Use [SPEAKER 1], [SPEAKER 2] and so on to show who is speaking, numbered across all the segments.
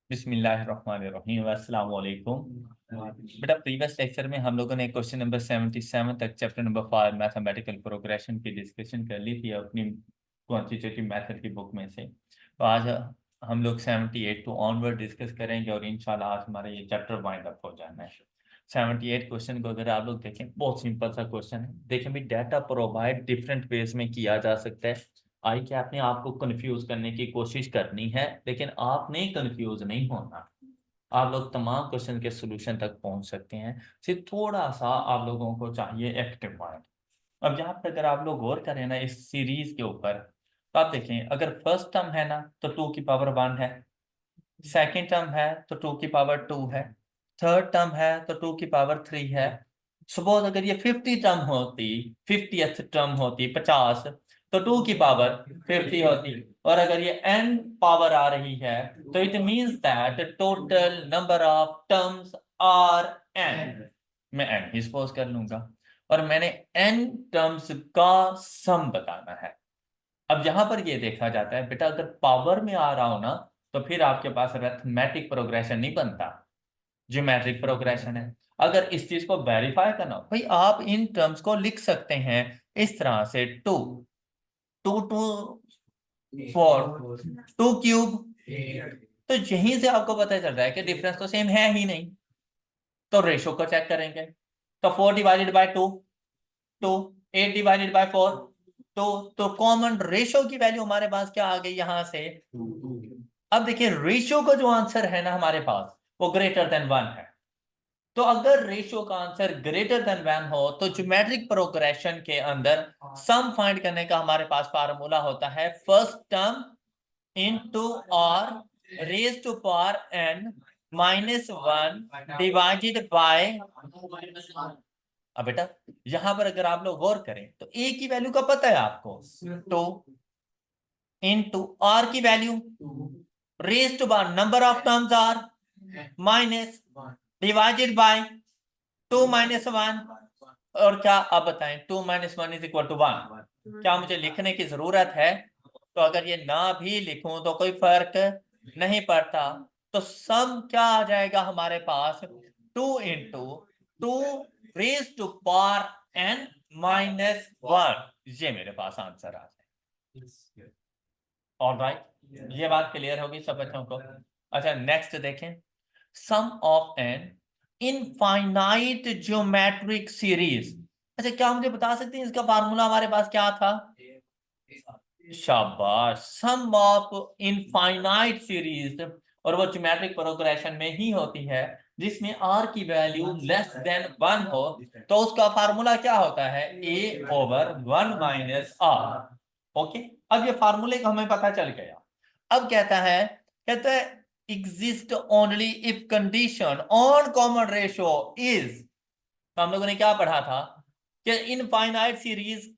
[SPEAKER 1] बिस्मिल्लाहिर्रहमानिर्रहीम अस्सलाम वालेकुम। बेटा प्रीवियस लेक्चर में हम लोगों ने क्वेश्चन नंबर 77 तक चैप्टर नंबर 5 मैथमेटिकल प्रोग्रेशन की डिस्कशन कर ली थी अपनी क्वांटिटेटिव मेथड की बुक में से। तो आज हम लोग 78 टू ऑनवर्ड डिस्कस करेंगे और इंशाल्लाह आज हमारा ये चैप्टर वाइंड अप हो जाना है। 78 क्वेश्चन को अगर आप लोग देखें, बहुत सिंपल सा क्वेश्चन है। देखें भी, डाटा प्रोवाइड डिफरेंट वेज में किया जा सकता है। आई कि आपने आपको कंफ्यूज करने की कोशिश करनी है, लेकिन आपने कंफ्यूज नहीं होना। आप लोग तमाम क्वेश्चन के सॉल्यूशन तक पहुंच सकते हैं। सिर्फ थोड़ा सा आप लोगों को चाहिए एक्टिव माइंड। अब यहाँ पर अगर आप लोग गौर करें ना इस सीरीज के ऊपर, तो आप देखें, अगर फर्स्ट टर्म है ना तो 2 की पावर 1 है, सेकेंड टर्म है तो 2 की पावर 2 है, थर्ड टर्म है तो 2 की पावर 3 है। सपोज अगर ये 50 टर्म होती, 50th टर्म होती 50, तो 2 की पावर 50 होती। और अगर ये n पावर आ रही है तो it means that total number of terms are n। मैं n ही सपोज कर लूंगा और मैंने n टर्म्स का सम बताना है। अब यहां पर ये देखा जाता है बेटा, अगर पावर में आ रहा हो ना तो फिर आपके पास अरिथमेटिक प्रोग्रेशन नहीं बनता, ज्योमेट्रिक प्रोग्रेशन है। अगर इस चीज को वेरीफाई करना हो भाई, आप इन टर्म्स को लिख सकते हैं इस तरह से, 2 2 2 4 2 क्यूब। तो यहीं से आपको पता चल रहा है कि डिफरेंस तो सेम है ही नहीं। तो रेशो को चेक करेंगे, तो 4 डिवाइडेड बाय 2 2, 8 डिवाइडेड बाय 4 तो कॉमन रेशो की वैल्यू हमारे पास क्या आ गई यहां से। अब देखिए, रेशियो का जो आंसर है ना हमारे पास, वो ग्रेटर देन 1 है। तो अगर रेशियो का आंसर ग्रेटर देन 1 हो तो ज्योमेट्रिक प्रोग्रेशन के अंदर सम फाइंड करने का हमारे पास फार्मूला होता है first term into r raise to power n minus 1 divided by. अब बेटा यहां पर अगर आप लोग गौर करें तो a की वैल्यू का पता है आपको, 2 इनटू r की value raise to power number of terms r minus divided by 2 minus 1। और क्या आप बताएं, 2 माइनस 1 इज इक्वल टू 1। क्या मुझे लिखने की जरूरत है? तो अगर ये ना भी लिखूं तो कोई फर्क नहीं पड़ता। तो सम क्या आ जाएगा हमारे पास, 2 into 2 raise to power n minus 1। ये मेरे पास आंसर आ जाए। ऑलराइट, ये बात क्लियर होगी सब बच्चों को। अच्छा नेक्स्ट देखें, sum of an infinite geometric series. अच्छा, क्या मुझे बता सकते हैं इसका फार्मूला हमारे पास क्या था? शाबाश, सम ऑफ इनफाइनाइट सीरीज। और वो ज्योमेट्रिक प्रोग्रेशन में ही होती है जिसमें r की वैल्यू लेस देन 1 हो। तो उसका फार्मूला क्या होता है, a over 1 minus r। Okay, अब ये फार्मूले का हमें पता चल गया। अब कहता है exist only if condition on common ratio is. तो हम लोगों ने क्या पढ़ा था कि infinite series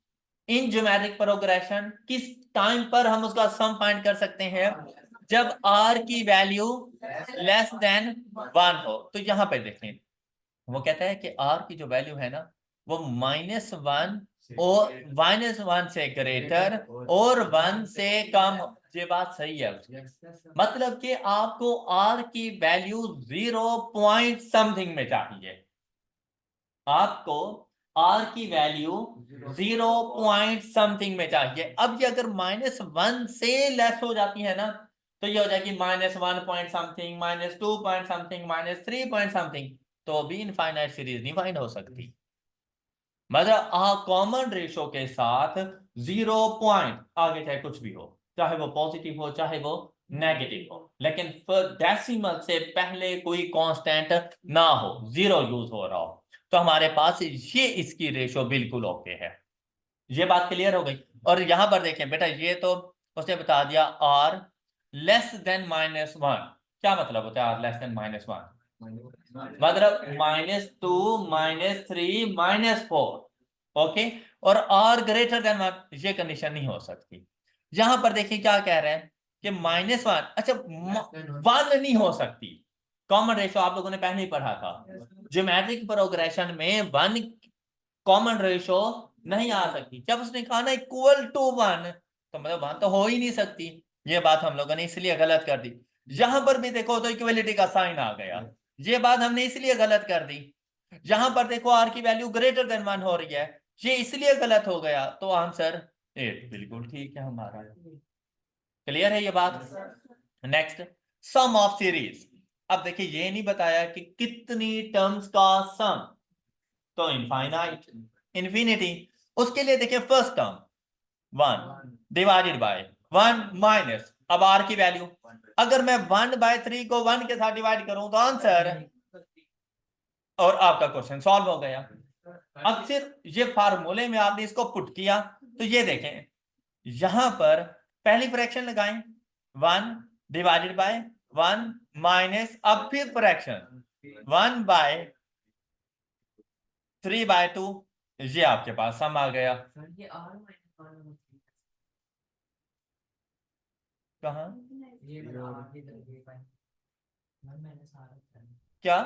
[SPEAKER 1] in geometric progression किस टाइम पर हम उसका सम फाइंड कर सकते हैं, जब r की वैल्यू लेस देन 1 हो। तो यहां पे देखें, वो कहता है कि r की जो वैल्यू है ना वो -1 और -1 से ग्रेटर और 1 से कम। ये बात सही है उसकी। मतलब कि आपको r की वैल्यू 0 पॉइंट समथिंग में चाहिए। आपको r की वैल्यू 0 पॉइंट समथिंग में चाहिए। अब ये अगर -1 से लेस हो जाती है ना तो ये हो जाएगी -1 point something, -2 point something, -3 point something. तो भी इनफाइनाइट सीरीज नहीं फाइंड हो सकती। मतलब कॉमन रेशो के साथ 0 पॉइंट आगे चाहे कुछ भी हो, चाहे वो पॉजिटिव हो चाहे वो नेगेटिव हो, लेकिन डेसिमल से पहले कोई कांस्टेंट ना हो, 0 यूज हो रहा हो, तो हमारे पास ये इसकी रेशो बिल्कुल ओके है। ये बात क्लियर हो गई। और यहां पर देखें बेटा, ये तो उसने बता दिया r लेस देन -1। क्या मतलब होता है r लेस देन -1? मतलब -2 -3 -4। ओके, और r ग्रेटर देन 1, ये कंडीशन नहीं हो सकती। यहां पर देखिए क्या कह रहे हैं कि -1, अच्छा 1 नहीं हो सकती। कॉमन रेशो आप लोगों ने पहले ही पढ़ा था, ज्योमेट्रिक प्रोग्रेशन में 1 कॉमन रेशो नहीं आ सकती। जब उसने कहा ना इक्वल टू 1, तो मतलब 1 तो हो ही नहीं सकती। ये बात हम लोगों ने इसलिए गलत कर दी। यहां पर भी देखो तो इक्वलिटी का साइन आ गया। ये बात हमने इसलिए गलत कर दी। यहां पर देखो आर की वैल्यू ग्रेटर देन 1 हो रही है, ये इसलिए गलत हो गया। तो आंसर 8 बिल्कुल ठीक है हमारा। क्लियर है ये बात? Next, sum of series. अब देखिए ये नहीं बताया कि कितनी टर्म्स का सम, तो इनफाइनाइट, इन्फिनिटी। उसके लिए देखिए first term 1 divided by 1 minus, अब आर की वैल्यू, अगर मैं 1/3 को 1 के साथ डिवाइड करूं तो आंसर, और आपका क्वेश्चन सॉल्व हो गया। अब सिर्फ ये फार्मूले में आपने इसको पुट किया तो ये देखें, यहां पर पहली फ्रैक्शन लगाएं 1 डिवाइडेड बाय 1 माइनस, अब फिर फ्रैक्शन 1/3/2, ये आपके पास सम आ गया। कहा क्या?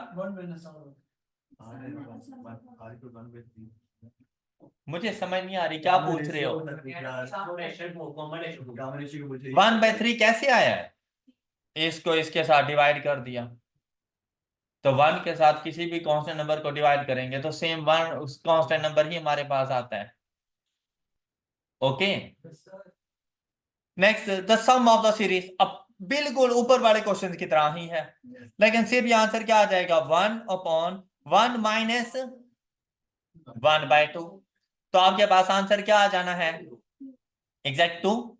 [SPEAKER 1] मुझे समझ नहीं आ रही क्या पूछ रहे हो। 1/3 कैसे आया है? इसको इसके साथ डिवाइड कर दिया, तो 1 के साथ किसी भी कांस्टेंट नंबर को डिवाइड करेंगे तो सेम 1 उस कांस्टेंट नंबर ही हमारे पास आता है। Okay, next, the sum of the series. अब बिल्कुल ऊपर वाले क्वेश्चन की तरह ही है, लेकिन सिर्फ ये आंसर क्या आ जाएगा, 1/1 माइनस 1/2। तो आपके पास आंसर क्या आ जाना है, एग्जैक्ट 2।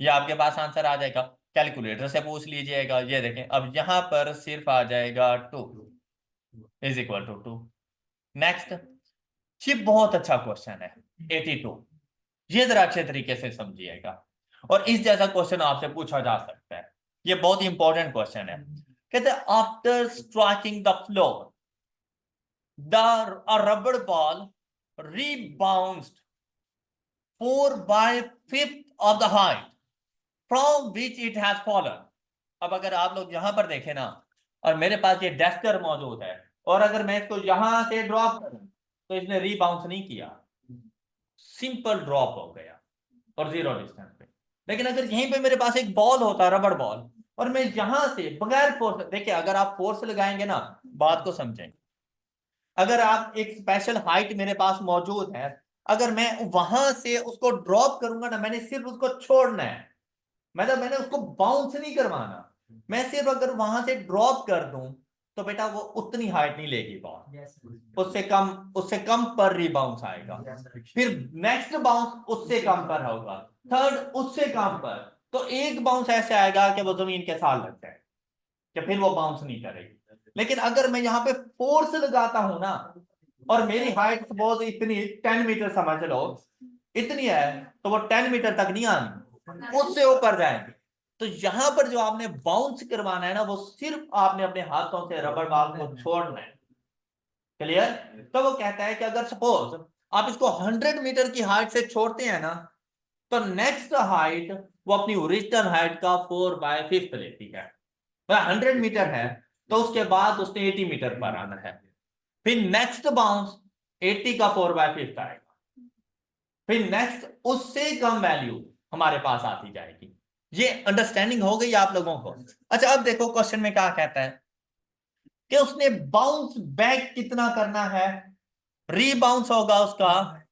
[SPEAKER 1] ये आपके पास आंसर आ जाएगा, कैलकुलेटर से पूछ लीजिएगा। ये देखें, अब यहां पर सिर्फ आ जाएगा 2 इज इक्वल टू 2। नेक्स्ट, ये बहुत अच्छा क्वेश्चन है 82, ये जरा अच्छे तरीके से समझिएगा, और इस जैसा क्वेश्चन आपसे पूछा जा सकता है। ये बहुत इंपॉर्टेंट क्वेश्चन है। कहते हैं after striking the floor the rubber ball rebounded 4/5 of the height from which it has fallen। अब अगर आप लोग यहां पर देखें ना, और मेरे पास ये डस्टर मौजूद है, और अगर मैं इसको यहां से ड्रॉप करूं तो इसने रीबाउंस नहीं किया, सिंपल ड्रॉप हो गया और 0 डिस्टेंस पे। लेकिन अगर यहीं पे मेरे पास एक बॉल होता, रबड़ बॉल, और मैं यहां से बगैर फोर्स, देखिए अगर आप फोर्स लगाएंगे ना, बात को समझें, अगर आप एक स्पेशल हाइट मेरे पास मौजूद है, अगर मैं वहां से उसको ड्रॉप करूंगा ना, मैंने सिर्फ उसको छोड़ना है, मतलब मैंने उसको बाउंस नहीं करवाना, मैं सिर्फ अगर वहां से ड्रॉप कर दूं तो बेटा वो उतनी हाइट नहीं लेगी बॉल, उससे कम पर रीबाउंस आएगा। फिर नेक्स्ट बाउंस उससे कम पर होगा, थर्ड उससे कम पर, तो एक बाउंस ऐसे आएगा कि वो जमीन के साथ लग जाए, कि फिर वो बाउंस नहीं करेगी। लेकिन अगर मैं यहाँ पे फोर्स लगाता हूं ना, और मेरी हाइट सपोज इतनी 10 मीटर समझ लो, इतनी है, तो वो 10 मीटर तक नहीं आनी, उससे ऊपर जाएंगे। तो यहां पर जो आपने बाउंस करवाना है ना, वो सिर्फ आपने अपने हाथों से रबर बॉल को छोड़ना है। क्लियर? तो वो कहता है कि अगर सपोज आप इसको 100 मीटर की हाइट से छोड़ते हैं ना, तो नेक्स्ट हाइट वो अपनी ओरिजिनल हाइट का 4/5 लेती है। 100 मीटर है तो उसके बाद उसने 80 मीटर पर आना है, फिर नेक्स्ट बाउंस 80 का 4/5 आएगा, फिर नेक्स्ट उससे कम वैल्यू हमारे पास आती जाएगी। ये अंडरस्टैंडिंग हो गई आप लोगों को? अच्छा, अब देखो क्वेश्चन में क्या कहता है कि उसने बाउंस बैक कितना करना है, रीबाउंस होगा उसका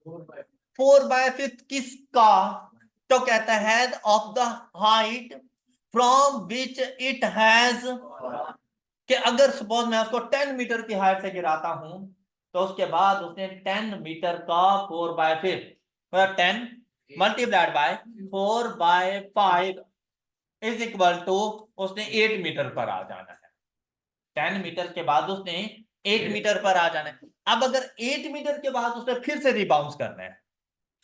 [SPEAKER 1] 4/5 किसका, तो कहता है head of the height from which it has, कि अगर सपोज मैं उसको 10 मीटर की हाइट से गिराता हूं, तो उसके बाद उसने 10 मीटर का 4/5, मतलब 10 multiplied by 4/5 is equal to, उसने 8 मीटर पर आ जाना है। 10 मीटर के बाद उसने 8 मीटर पर आ जाना है। अब अगर 8 मीटर के बाद उसने फिर से रिबाउंस करना है,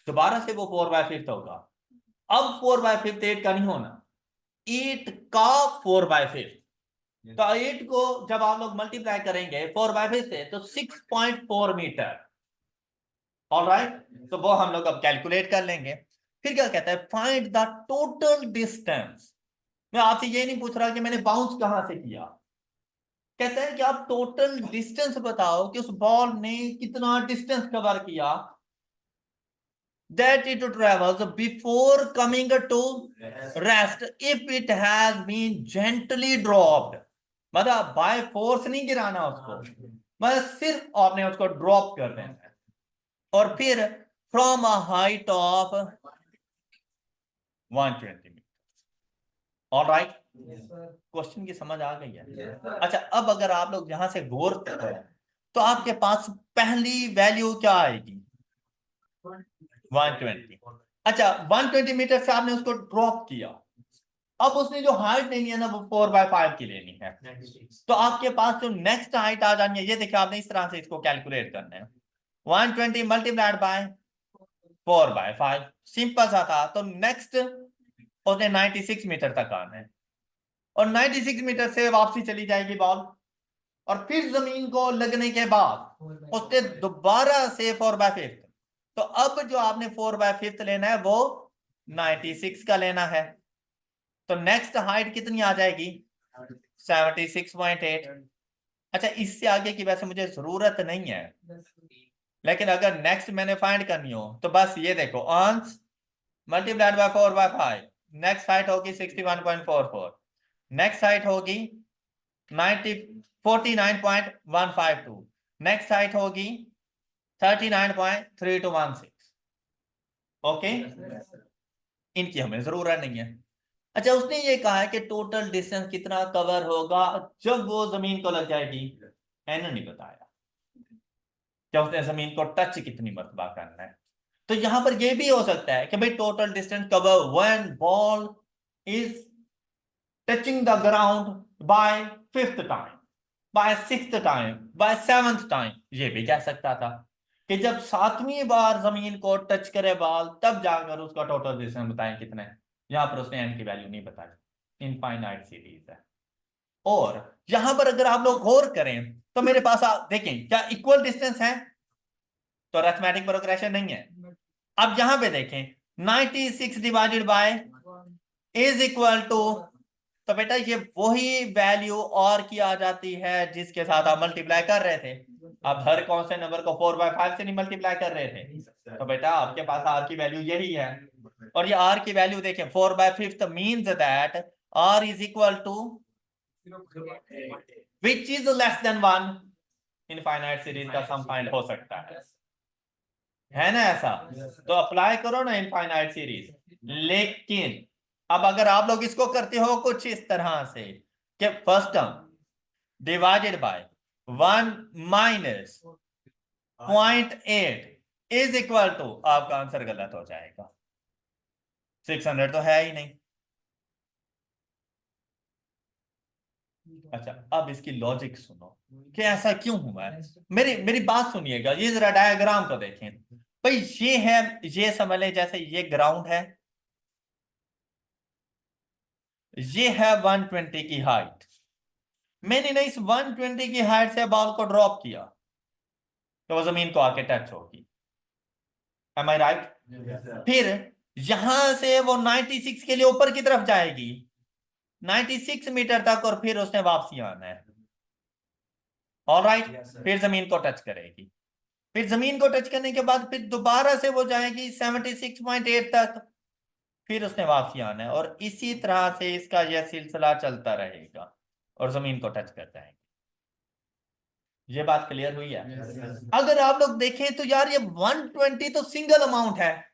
[SPEAKER 1] दोबारा से वो 4/5 होगा। अब 4/5 8 का नहीं होना, 8 का 4/5, तो 8 को जब आप लोग मल्टीप्लाई करेंगे 4/5 से, तो 6.4 मीटर। ऑलराइट, तो वो हम लोग अब कैलकुलेट कर लेंगे। फिर क्या कहता है, फाइंड द टोटल डिस्टेंस। मैं आपसे ये नहीं पूछ रहा कि मैंने बाउंस कहां से किया, कहता है कि आप टोटल डिस्टेंस बताओ कि उस बॉल ने कितना डिस्टेंस कवर किया that it travels before coming to rest if it has been gently dropped। मतलब बाय फोर्स नहीं गिराना उसको, मतलब सिर्फ आपने उसको ड्रॉप कर देना है। और फिर from a height of 120 metre. Alright, question की समझ आ गई है? अच्छा, अब अगर आप लोग यहां से गौर करें तो आपके पास पहली वैल्यू क्या आएगी? 120। अच्छा, 120 मीटर से आपने उसको ड्रॉप किया, अब उसने जो हाइट लेनी है ना वो 4/5 की लेनी है। तो आपके पास जो नेक्स्ट हाइट आ जानी है, ये देखिए आपने इस तरह से इसको कैलकुलेट करना है। 120 मल्टीप्लाइड बाय 4/5, सिंपल सा था। तो नेक्स्ट उसने 96 मीटर तक आना है, और 96 मीटर से वापसी चली जाएगी बॉल, और फिर जमीन को लगने के बाद उसने दोबारा से 4/5। तो अब जो आपने 4/5 लेना है वो 96 का लेना है। तो नेक्स्ट हाइट कितनी आ जाएगी? 76.8। अच्छा, इससे आगे की वैसे मुझे जरूरत नहीं है, लेकिन अगर नेक्स्ट मैंने फाइंड करनी हो तो बस ये देखो, अंश मल्टीप्लाइड बाय 4/5, नेक्स्ट हाइट होगी 61.44, नेक्स्ट हाइट होगी 49.152, नेक्स्ट हाइट होगी 39.3216। ओके, इनकी हमें जरूरत नहीं है। अच्छा, उसने ये कहा है कि टोटल डिस्टेंस कितना कवर होगा जब वो जमीन को लग जाएगी, मैंने नहीं बताया क्या उसने जमीन को टच कितनी मरतबा करना है। तो यहां पर यह भी हो सकता है कि भाई total distance cover when ball is touching the ground by 5th time, by 6th time, by 7th time, ये भी कह सकता था कि जब 7वीं बार जमीन को टच करे बॉल तब जाकर उसका टोटल डिस्टेंस बताएं कितना है। यहां पर उसने एन की वैल्यू नहीं बताई, इनफाइनाइट सीरीज है। और यहां पर अगर आप लोग गौर करें तो मेरे पास देखें क्या इक्वल डिस्टेंस है, तो अरिथमेटिक प्रोग्रेशन नहीं है। अब यहां पे देखें 96 divided by is equal to, तो बेटा ये वही वैल्यू और की आ जाती है जिसके साथ आप मल्टीप्लाई कर रहे थे। आप हर कांस्टेंट नंबर को 4/5 से नहीं मल्टीप्लाई कर रहे थे, तो बेटा आपके पास आर की वैल्यू यही है। और ये आर की वैल्यू देखें 4/5 means that r is equal to which is less than 1। Infinite series का सम फाइंड हो सकता है ना ऐसा? तो अप्लाई करो ना इनफाइनाइट सीरीज। लेकिन अब अगर आप लोग इसको करते हो कुछ इस तरह से कि first term divided by 1 minus 0.8 is equal to, आपका आंसर गलत हो जाएगा। 600 तो है ही नहीं। अच्छा, अब इसकी लॉजिक सुनो कि ऐसा क्यों हुआ है। मेरी मेरी बात सुनिएगा, ये जरा डायग्राम को देखें भाई। ये है, ये समझ लें जैसे ये ग्राउंड है, ये है 120 की हाइट। मैंने ना इस 120 की हाइट से बॉल को ड्रॉप किया तो वो जमीन को आके टच होगी। एम आई राइट? फिर यहां से वो 96 के लिए ऊपर की तरफ जाएगी 96 मीटर तक, और फिर उसने वापसी आना है। ऑलराइट, फिर जमीन को टच करेगी, फिर जमीन को टच करने के बाद फिर दोबारा से वो जाएगी 76.8 तक, फिर उसने वापसी आना है, और इसी तरह से इसका यह सिलसिला चलता रहेगा और जमीन को टच कर जाएंगे। ये बात क्लियर हुई है? अगर आप लोग देखें तो यार ये 120 तो सिंगल अमाउंट है,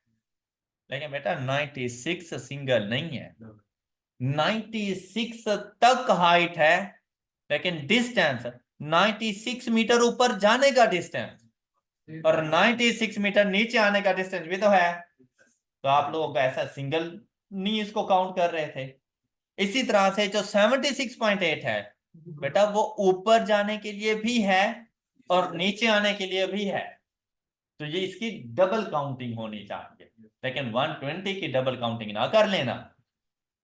[SPEAKER 1] लेकिन बेटा 96 सिंगल नहीं है। 96 तक हाइट है, लेकिन डिस्टेंस 96 मीटर ऊपर जाने का डिस्टेंस और 96 मीटर नीचे आने का डिस्टेंस भी तो है। तो आप लोग ऐसा सिंगल नहीं इसको काउंट कर रहे थे। इसी तरह से जो 76.8 है बेटा वो ऊपर जाने के लिए भी है और नीचे आने के लिए भी है, तो ये इसकी डबल काउंटिंग होनी चाहिए। लेकिन 120 की डबल काउंटिंग ना कर लेना।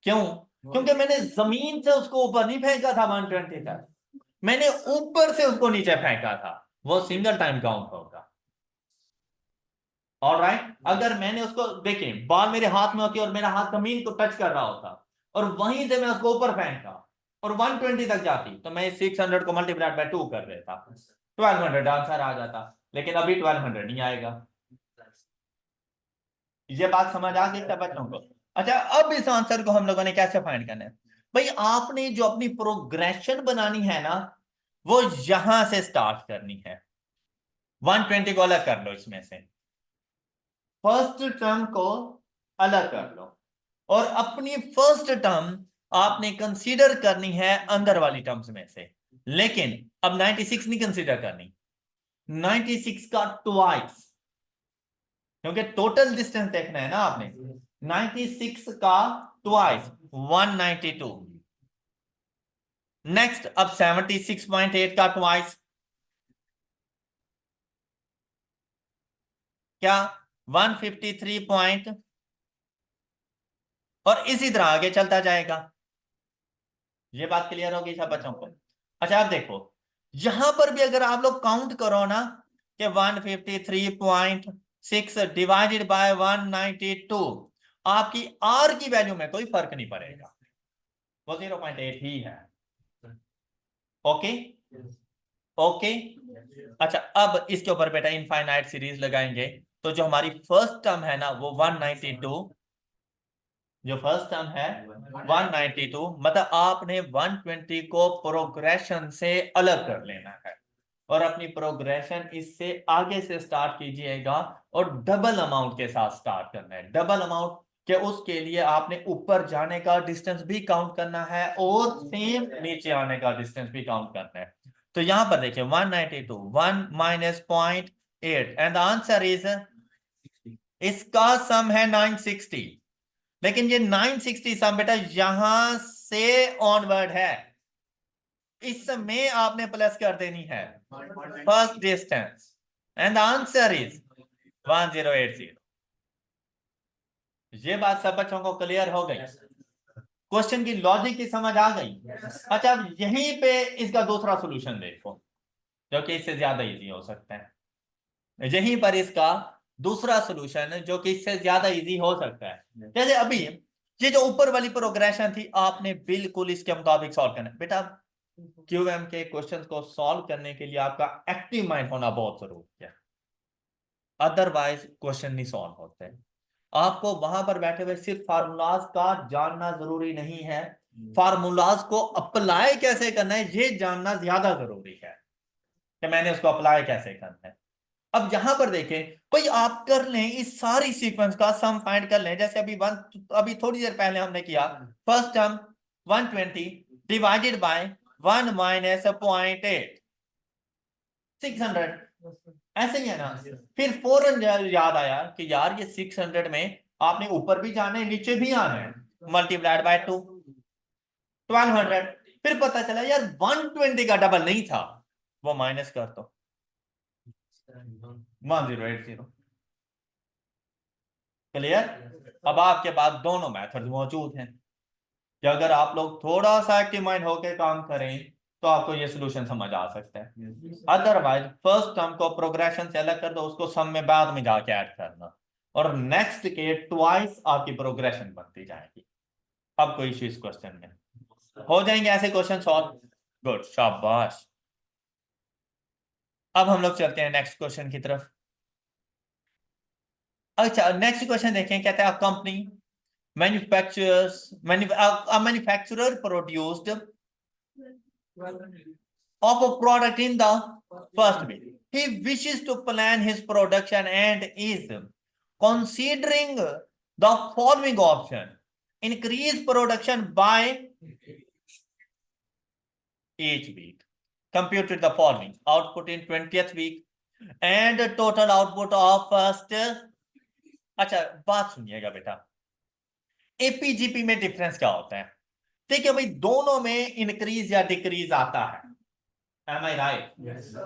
[SPEAKER 1] क्यों? क्योंकि मैंने जमीन से उसको ऊपर नहीं फेंका था 120 तक, मैंने ऊपर से उसको नीचे फेंका था, वो सिंगल टाइम काउंट होगा। ऑलराइट, अगर मैंने उसको देखें बॉल मेरे हाथ में होती और मेरा हाथ जमीन को टच कर रहा होता और वहीं से मैं उसको ऊपर फेंकता और 120 तक जाती, तो मैं 600 को मल्टीप्लाइड बाय 2 कर देता, 1200 आंसर आ जाता। लेकिन अभी 1200 नहीं आएगा। ये बात समझ आ गई सब बच्चों को? अच्छा, अब इस आंसर को हम लोगों ने कैसे फाइंड करना है? भाई आपने जो अपनी प्रोग्रेशन बनानी है ना, वो यहां से स्टार्ट करनी है। 120 को अलग कर लो, इसमें से फर्स्ट टर्म को अलग कर लो, और अपनी फर्स्ट टर्म आपने कंसीडर करनी है अंदर वाली टर्म्स में से। लेकिन अब 96 नहीं कंसीडर करनी, 96 का ट्वाइस, क्योंकि टोटल डिस्टेंस देखना है ना आपने। 96 का ट्वाइस 192। नेक्स्ट, अब 76.8 का ट्वाइस क्या, 153 पॉइंट, और इसी तरह आगे चलता जाएगा। ये बात क्लियर होगी सब बच्चों को? अच्छा आप देखो, यहां पर भी अगर आप लोग काउंट करो ना कि 153.6 डिवाइडेड बाय 192, आपकी आर की वैल्यू में कोई फर्क नहीं पड़ेगा, वो 0.8 ही है। Okay okay. अच्छा, अब इसके ऊपर बेटा इनफाइनाइट सीरीज लगाएंगे, तो जो हमारी फर्स्ट टर्म है ना वो 192, जो फर्स्ट टर्म है 192, मतलब आपने 120 को प्रोग्रेशन से अलग कर लेना है, और अपनी प्रोग्रेशन इससे आगे से स्टार्ट कीजिएगा, और डबल अमाउंट के साथ स्टार्ट करना है। डबल अमाउंट के उसके लिए आपने ऊपर जाने का डिस्टेंस भी काउंट करना है, और सेम नीचे आने का डिस्टेंस भी काउंट करना है। तो यहां पर देखिए 192 1 minus 0.8 and the answer is, इसका सम है 960। लेकिन ये 960 सम बेटा यहां से ऑनवर्ड है, इसमें आपने प्लस कर देनी है first distance, and the answer is 1080। ये बात सब बच्चों को क्लियर हो गई? क्वेश्चन की लॉजिक की समझ आ गई? अच्छा, अब यहीं पे इसका दूसरा सॉल्यूशन देखो, जो कि इससे ज्यादा इजी हो सकता है। यहीं पर इसका दूसरा सॉल्यूशन जो कि इससे ज्यादा इजी हो सकता है। जैसे अभी ये जो ऊपर वाली प्रोग्रेशन थी, आपने बिल्कुल इसके मुताबिक सॉल्व करना है बेटा। क्यूएम के क्वेश्चंस को सॉल्व करने के लिए आपका एक्टिव माइंड होना बहुत जरूरी है, अदरवाइज क्वेश्चन नहीं सॉल्व होते। आपको वहां पर बैठे हुए सिर्फ फार्मूलाज का जानना जरूरी नहीं है, फार्मूलाज को अप्लाई कैसे करना है ये जानना ज्यादा जरूरी है, कि मैंने उसको अप्लाई कैसे करना है। अब यहां पर देखें, भाई आप कर लें इस सारी सीक्वेंस का सम फाइंड कर लें। जैसे अभी थोड़ी देर पहले हमने किया, first term 120 divided by 1 minus 0.8, 600, ऐसे ही है ना। फिर फौरन याद आया कि यार ये 600 में आपने ऊपर भी जाना है नीचे भी आना है, मल्टीप्लाइड बाय 2, 1200। फिर पता चला यार 120 का डबल नहीं था, वो माइनस कर दो 1080। क्लियर? अब आपके पास दोनों मेथड मौजूद हैं, कि अगर आप लोग थोड़ा सा एक्टिव माइंड होकर काम करें तो आपको ये सोल्यूशन समझ आ सकता है। अदरवाइज फर्स्ट टर्म को प्रोग्रेशन से अलग कर दो, उसको सम में बाद में जाके ऐड करना, और नेक्स्ट के ट्वाइस आपकी प्रोग्रेशन बनती जाएगी। अब कोई इश्यू इस क्वेश्चन में? हो जाएंगे ऐसे क्वेश्चन सॉल्व? गुड, शाबाश। अब हम लोग चलते हैं नेक्स्ट क्वेश्चन की तरफ। अच्छा, नेक्स्ट क्वेश्चन देखें, कहता है company manufacturer produced of a product in the first week. He wishes to plan his production and is considering the following option: increase production by each week, computed the following output in 20th week and total output of first। अच्छा बात सुनिएगा बेटा, AP GP में difference क्या होता है? ठीक है भाई, दोनों में इंक्रीज या डिक्रीज आता है, एम आई राइट?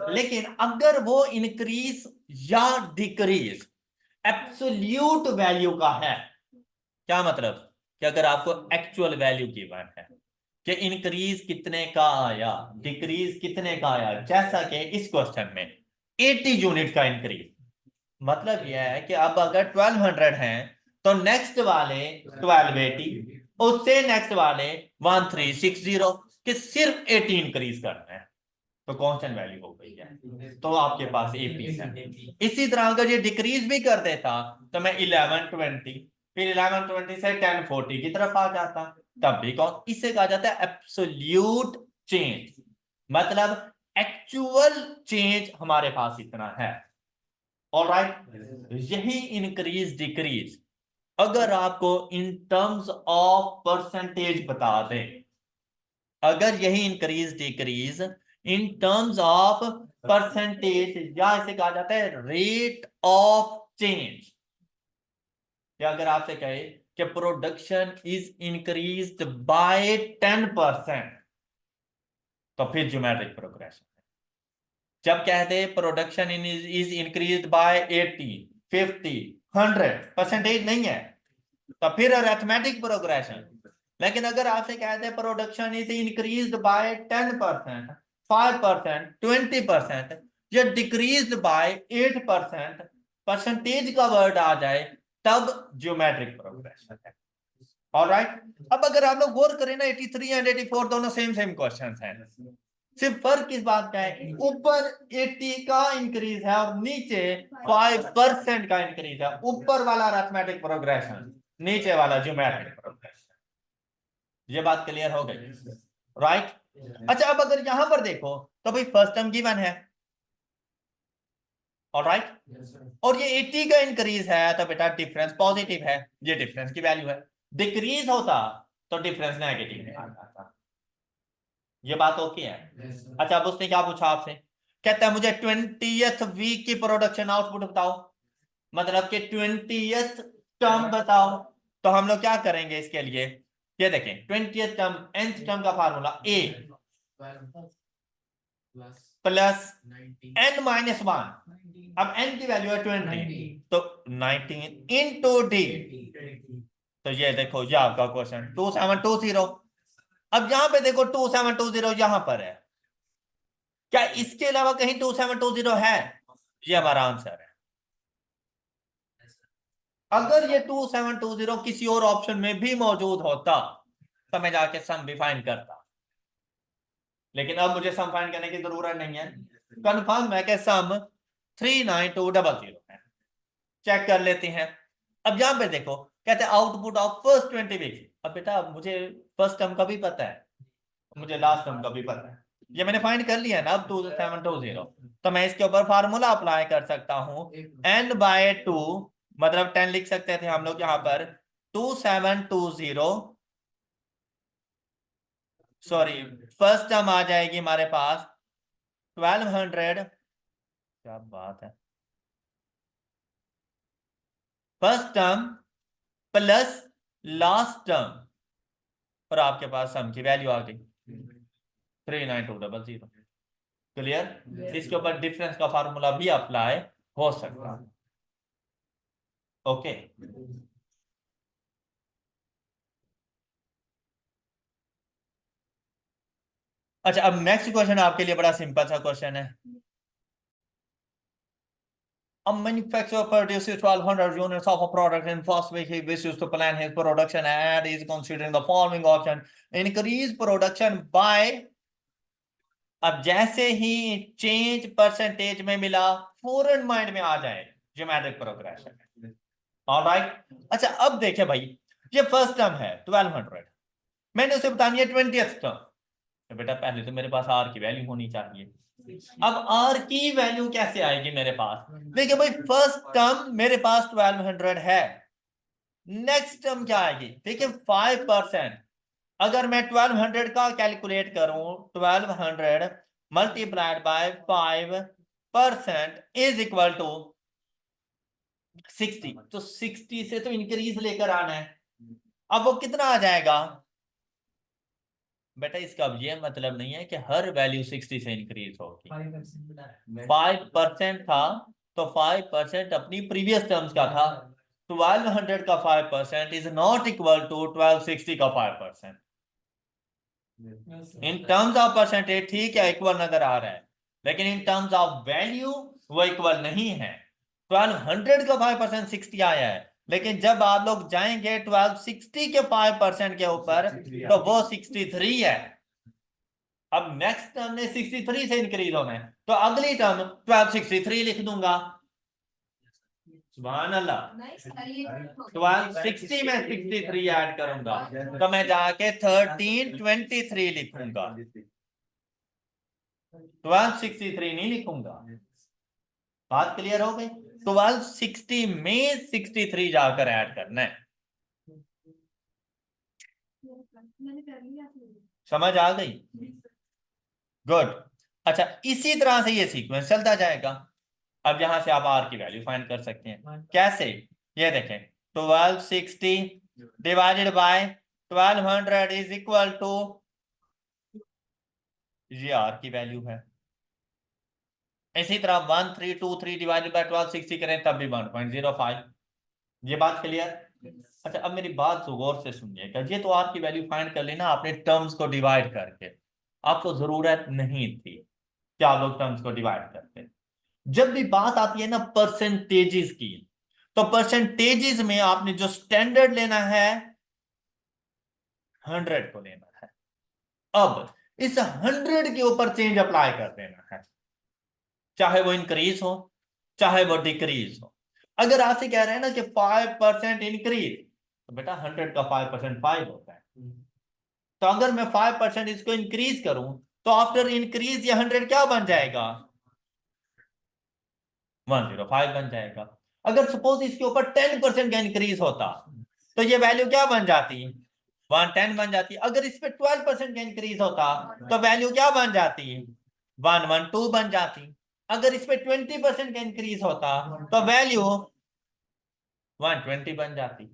[SPEAKER 1] लेकिन अगर वो इंक्रीज या डिक्रीज एब्सोल्यूट वैल्यू का है, क्या मतलब कि अगर आपको एक्चुअल वैल्यू गिवन है कि इंक्रीज कितने का आया, डिक्रीज कितने का आया, जैसा कि इस क्वेश्चन में 80 यूनिट का इंक्रीज, मतलब यह है कि अब अगर 1200 हैं तो नेक्स्ट वाले 1280, उससे नेक्स्ट वाले 1360, कि सिर्फ 80 इंक्रीज करना है। तो कांस्टेंट वैल्यू हो गई है, तो आपके पास एपी है। इसी तरह अगर ये डिक्रीज भी कर देता तो मैं 1120 फिर 1120 से 1040 की तरफ आ जाता, तब भी कौन, इसे कहा जाता है एब्सोल्यूट चेंज, मतलब एक्चुअल चेंज हमारे पास इतना है। ऑलराइट, यही इंक्रीज डिक्रीज अगर आपको इन टर्म्स ऑफ परसेंटेज बता दें, अगर यही increase decrease in terms of percentage या इसे कहा जाता है रेट ऑफ चेंज, या अगर आपसे कहे कि प्रोडक्शन इज इंक्रीज्ड बाय 10%, तो फिर ज्योमेट्रिक प्रोग्रेशन। जब कहते हैं production is increased by 80 50 100 percentage नहीं है, तो फिर अरिथमेटिक प्रोग्रेशन। लेकिन अगर आपसे कहते हैं प्रोडक्शन इज इंक्रीज्ड बाय 10% 5% 20%, या डिक्रीज्ड बाय 8%, परसेंटेज का वर्ड आ जाए तब ज्योमेट्रिक प्रोग्रेशन है। ऑलराइट, अब अगर आप लोग गौर करें ना 83 एंड 84 दोनों सेम सेम क्वेश्चंस हैं, सिर्फ फर्क किस बात का है, ऊपर 80 का इंक्रीज है और नीचे 5% का इंक्रीज है, ऊपर वाला अरिथमेटिक प्रोग्रेशन, नीचे वाला ज्योमेट्रिक प्रोग्रेशन। ये बात क्लियर हो गई, राइट? अच्छा, अब अगर यहां पर देखो तो भाई फर्स्ट टर्म गिवन है, ऑलराइट, और ये 80 का इंक्रीज है तो बेटा डिफरेंस पॉजिटिव है, ये डिफरेंस की वैल्यू है। डिक्रीज होता तो डिफरेंस नेगेटिव में आ जाता। ये बात ओके है? अच्छा, अब उसने क्या पूछा आपसे, कहता है मुझे 20th वीक की प्रोडक्शन आउटपुट बताओ, मतलब कि 20th टर्म बताओ। तो हम लोग क्या करेंगे इसके लिए, ये देखें 20th टर्म, nth टर्म का फार्मूला a प्लस n-1, अब n की वैल्यू है 20, तो 19 इंटू डी। तो ये देखो ये आपका क्वेश्चन 2720। अब यहां पे देखो 2720 यहां पर है, क्या इसके अलावा कहीं 2720 है? ये हमारा आंसर है। अगर ये 2720 किसी और ऑप्शन में भी मौजूद होता तो मैं जाके सम भी फाइंड करता, लेकिन अब मुझे सम फाइंड करने की जरूरत नहीं है, कंफर्म है कि सम 39200 है। चेक कर लेते हैं। अब यहां पे देखो कहते हैं आउटपुट ऑफ फर्स्ट 20 वीक्स। अब बेटा मुझे फर्स्ट टर्म का भी पता है, मुझे लास्ट टर्म का भी पता है, ये मैंने फाइंड कर लिया है ना अब 2720, तो मैं इसके ऊपर फार्मूला अप्लाई कर सकता हूं n/2, मतलब 10 लिख सकते थे हम लोग यहां पर 2720, सॉरी फर्स्ट टर्म आ जाएगी हमारे पास 1200, क्या बात है, first term plus last term, और आपके पास सम की वैल्यू आ गई 39200। क्लियर? इसके ऊपर डिफरेंस का फार्मूला भी अप्लाई हो सकता है। ओके, अच्छा अब नेक्स्ट क्वेश्चन आपके लिए बड़ा सिंपल सा क्वेश्चन है। A manufacturer produces 1200 units of a product in first week. He wishes to plan his production and is considering the following option: increase production by, अब जैसे ही चेंज परसेंटेज में मिला फौरन माइंड में आ जाए ज्योमेट्रिक प्रोग्रेशन। ऑलराइट, अच्छा अब देखिए भाई, ये फर्स्ट टर्म है 1200, मैंने उसे बतानी है 20th टर्म, तो बेटा पहले तो मेरे पास आर की वैल्यू होनी चाहिए। अब आर की वैल्यू कैसे आएगी मेरे पास, देखिए भाई फर्स्ट टर्म मेरे पास 1200 है, नेक्स्ट टर्म क्या आएगी, देखिए 5%। अगर मैं 1200 का कैलकुलेट करूं, 1200 multiplied by 5% is equal to 60, तो 60 से तो इंक्रीज लेकर आना है। अब वो कितना आ जाएगा बेटा, इसका अब ये मतलब नहीं है कि हर वैल्यू 60 से इंक्रीज होगी। 5% था तो 5% अपनी प्रीवियस टर्म्स का था, 1200 का 5% इज नॉट इक्वल टू 1260 का 5%। इन टर्म्स ऑफ परसेंटेज ठीक है इक्वल नजर आ रहा है, लेकिन इन टर्म्स ऑफ वैल्यू वो इक्वल नहीं है। 1200 का 5% 60 आया है, लेकिन जब आप लोग जाएंगे 1260 के 5% के ऊपर तो वो 63 है। अब नेक्स्ट टर्म ने 63 से इंक्रीज होना है, तो अगली टर्म 1263 लिख दूंगा। सुभान अल्लाह, 1260 में 63 ऐड करूंगा तो मैं जाके 1323 लिखूंगा, 1263 नहीं लिखूंगा। बात क्लियर हो गई? 1260 में 63 जाकर ऐड करना है। समझ आ गई? गुड। अच्छा, इसी तरह से ये सीक्वेंस चलता जाएगा। अब यहां से आप आर की वैल्यू फाइंड कर सकते हैं। कैसे? ये देखें, 1260 divided by 1200 is equal to, ये आर की वैल्यू है। इसी तरह 1323 डिवाइडेड बाय 1260 करें तब भी 1.05। ये बात क्लियर? अच्छा, अब मेरी बात गौर से सुनिएगा। ये तो आर की वैल्यू फाइंड कर लेना आपने टर्म्स को डिवाइड करके, आपको जरूरत नहीं थी कि आप लोग टर्म्स को डिवाइड करते। जब भी बात आती है ना परसेंटेजेस की, तो परसेंटेजेस में आपने जो स्टैंडर्ड लेना है 100 को लेना है। अब इस 100 के ऊपर चेंज अप्लाई कर देना है, चाहे वो इंक्रीज हो चाहे वो डिक्रीज हो। अगर आपसे कह रहे हैं ना कि 5% इंक्रीज, तो बेटा 100 का 5% 5 होता है। तो अगर मैं 5% इसको इंक्रीज करूं तो आफ्टर इंक्रीज ये 100 क्या बन जाएगा? 105 बन जाएगा। अगर सपोज इसके ऊपर 10% का इंक्रीज होता तो ये वैल्यू क्या बन जाती? 110 बन जाती। अगर इस पे 12% का इंक्रीज होता तो वैल्यू क्या बन जाती? 112 बन जाती। अगर इस पे 20% का इंक्रीज होता तो वैल्यू 120 बन जाती।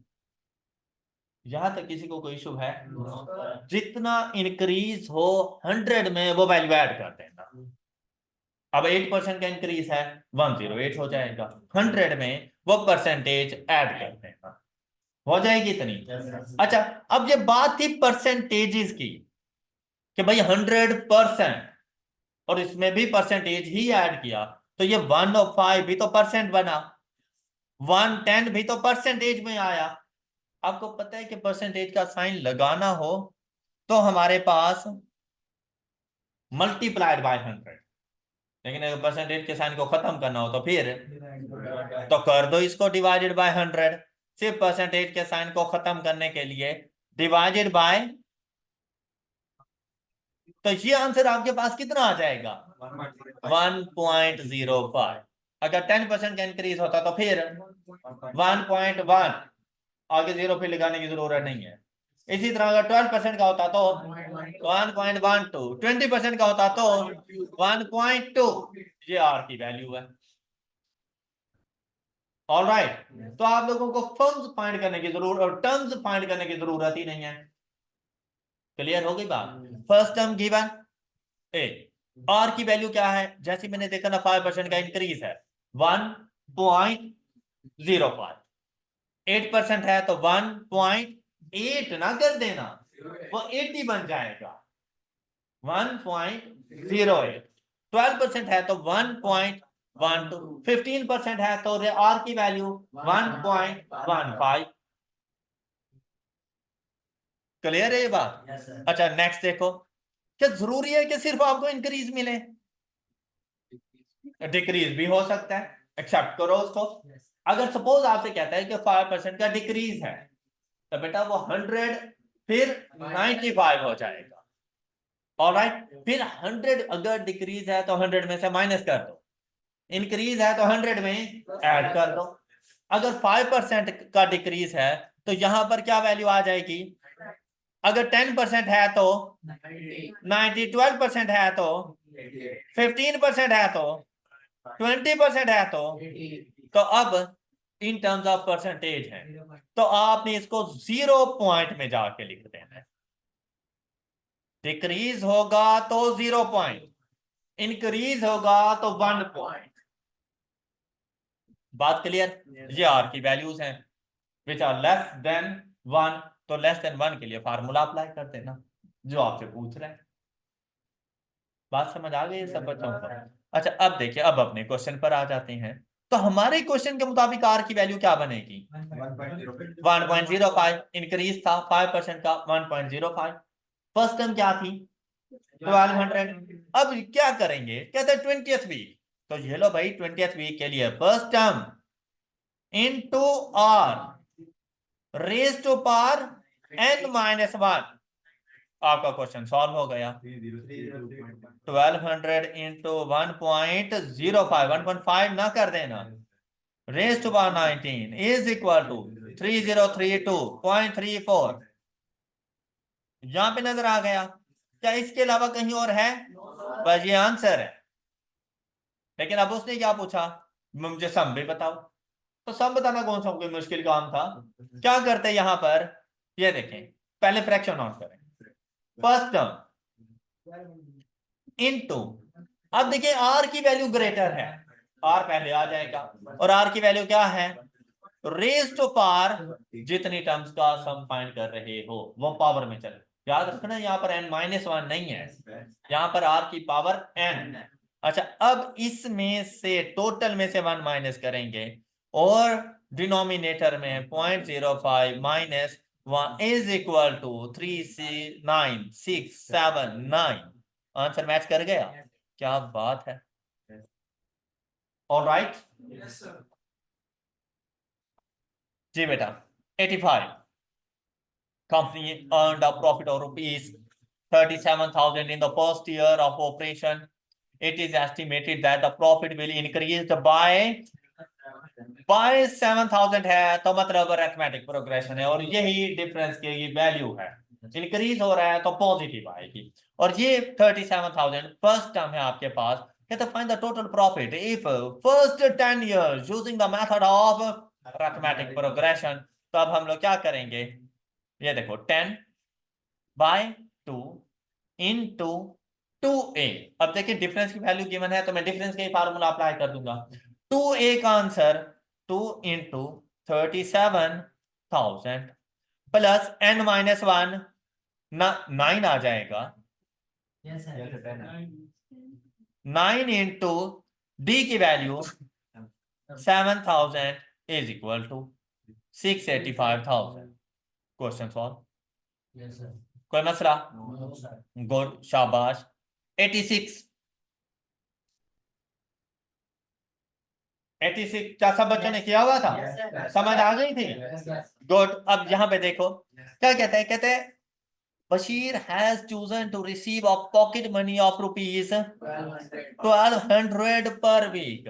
[SPEAKER 1] यहां तक किसी को कोई इशू है? जितना इंक्रीज हो 100 में वो वैल्यू ऐड कर देना। अब 8% का इंक्रीज है, 108 हो जाएगा। 100 में वो परसेंटेज ऐड कर देना, हो जाएगी इतनी। अच्छा, अब ये बात थी परसेंटेजेस की कि भाई 100% और इसमें भी परसेंटेज ही ऐड किया, तो ये 105 भी तो परसेंट बना, 110 भी तो परसेंटेज में आया। आपको पता है कि परसेंटेज का साइन लगाना हो तो हमारे पास मल्टीप्लाइड बाय 100, लेकिन अगर परसेंटेज के साइन को खत्म करना हो तो फिर तो कर दो इसको डिवाइडेड बाय 100। सिर्फ परसेंटेज के साइन को खत्म करने के लिए डिवाइडेड बाय, तो ये आंसर आपके पास कितना आ जाएगा? 1.05। अगर 10% का इंक्रीज होता तो फिर 1.1, आगे जीरो फिर लगाने की जरूरत नहीं है। इसी तरह अगर 12% का होता तो 1.12, 20% का होता तो 1.2। ये आर की वैल्यू है। ऑलराइट, तो आप लोगों को फर्म्स फाइंड करने की जरूरत और टर्म्स फाइंड करने की जरूरत ही नहीं है। क्लियर हो गई बात? First term given a, r की वैल्यू क्या है? जैसे मैंने देखा ना 5% का इंक्रीज है 1.05, 8% है तो 1.8 ना कर देना, वो 80 बन जाएगा 1.08। 12% है तो 1.12, 15% है तो आर की वैल्यू 1.15। क्लियर है ये बात? अच्छा, नेक्स्ट देखो, क्या जरूरी है कि सिर्फ आपको इंक्रीज मिले? डिक्रीज भी हो सकता है, एक्सेप्ट करो उसको। अगर सपोज आपसे कहता है कि 5% का डिक्रीज है तो बेटा वो 100 फिर 95 हो जाएगा। ऑलराइट, फिर 100 अगर डिक्रीज है तो 100 में से माइनस कर दो, इंक्रीज है तो 100 में ऐड कर दो। अगर 5% का डिक्रीज है तो यहां पर क्या वैल्यू आ जाएगी? अगर 10% है तो 90, 12% है तो 15% है तो 20% है तो अब इन टर्म्स ऑफ परसेंटेज है तो आपने इसको 0 पॉइंट में जाके लिख देना है। डिक्रीज होगा तो 0 पॉइंट, इंक्रीज होगा तो 1 पॉइंट। बात क्लियर? ये आर की वैल्यूज हैं विच आर लेस देन 1, तो लेस देन 1 के लिए फार्मूला अप्लाई कर देना जो आपसे पूछ रहे हैं। बात समझ आ गई सब बच्चों को? अच्छा, अब देखिए, अब अपने क्वेश्चन पर आ जाते हैं। तो हमारे क्वेश्चन के मुताबिक आर की वैल्यू क्या बनेगी? 1.05, इंक्रीज था 5% का 1.05। फर्स्ट टर्म क्या थी? 1200। अब क्या करेंगे, कहते हैं 20th वीक, तो ये लो भाई 20th वीक के लिए first term into r raise to power n-1, आपका क्वेश्चन सॉल्व हो गया। 1200 इंटू 1.05, 1.5 ना कर देना, raise to power 19 is equal to 3032.34। यहां पे नजर आ गया, क्या इसके अलावा कहीं और है? बस ये आंसर है। लेकिन अब उसने क्या पूछा, मुझे सम भी बताओ, तो सम बताना कौन सा कोई मुश्किल काम था? क्या करते यहां पर, ये देखें, पहले फ्रैक्शन नोट करें, फर्स्ट टर्म इनटू, अब देखिए आर की वैल्यू ग्रेटर है, आर पहले आ जाएगा, और आर की वैल्यू क्या है, रेज टू पावर जितनी टर्म्स का सम फाइंड कर रहे हो वो पावर में चले। याद रखना यहाँ पर n-1 नहीं है, यहाँ पर r की पावर n। अच्छा, अब इसमें से टोटल में से 1 माइनस करेंगे, और डिनोमिनेटर में 0.05 minus 1 is equal to 39679। Answer match कर गया, क्या बात है। ऑलराइट जी बेटा। 85, company earned a profit of rupees 37,000 in the first year of operation. It is estimated that the profit will increase by 7,000 है, तो मतलब अरिथमेटिक प्रोग्रेशन है, और यही डिफरेंस की वैल्यू है, इंक्रीज हो रहा है तो पॉजिटिव आएगी। और ये 37,000 फर्स्ट टर्म है आपके पास, कहते find the total profit if first 10 years using the method of arithmetic progression. तो अब हम लोग क्या करेंगे, ये देखो 10/2 इंटू 2a। अब देखिए डिफरेंस की वैल्यू गिवन है, तो मैं डिफरेंस का ही फार्मूला अप्लाई कर दूंगा। 2a का आंसर 2 इंटू 37,000 प्लस n-1 9 आ जाएगा, 9 इंटू d की value 7,000 is equal to 685,000। Question solve, कोई मसला? गुड, शाबाश। 86, 86 क्या सब बच्चों ने किया हुआ था? समझ आ गई थी? गुड। अब यहां पे देखो क्या कहते हैं, कहते हैं Basheer has chosen to receive a pocket money of rupees 1200 per week.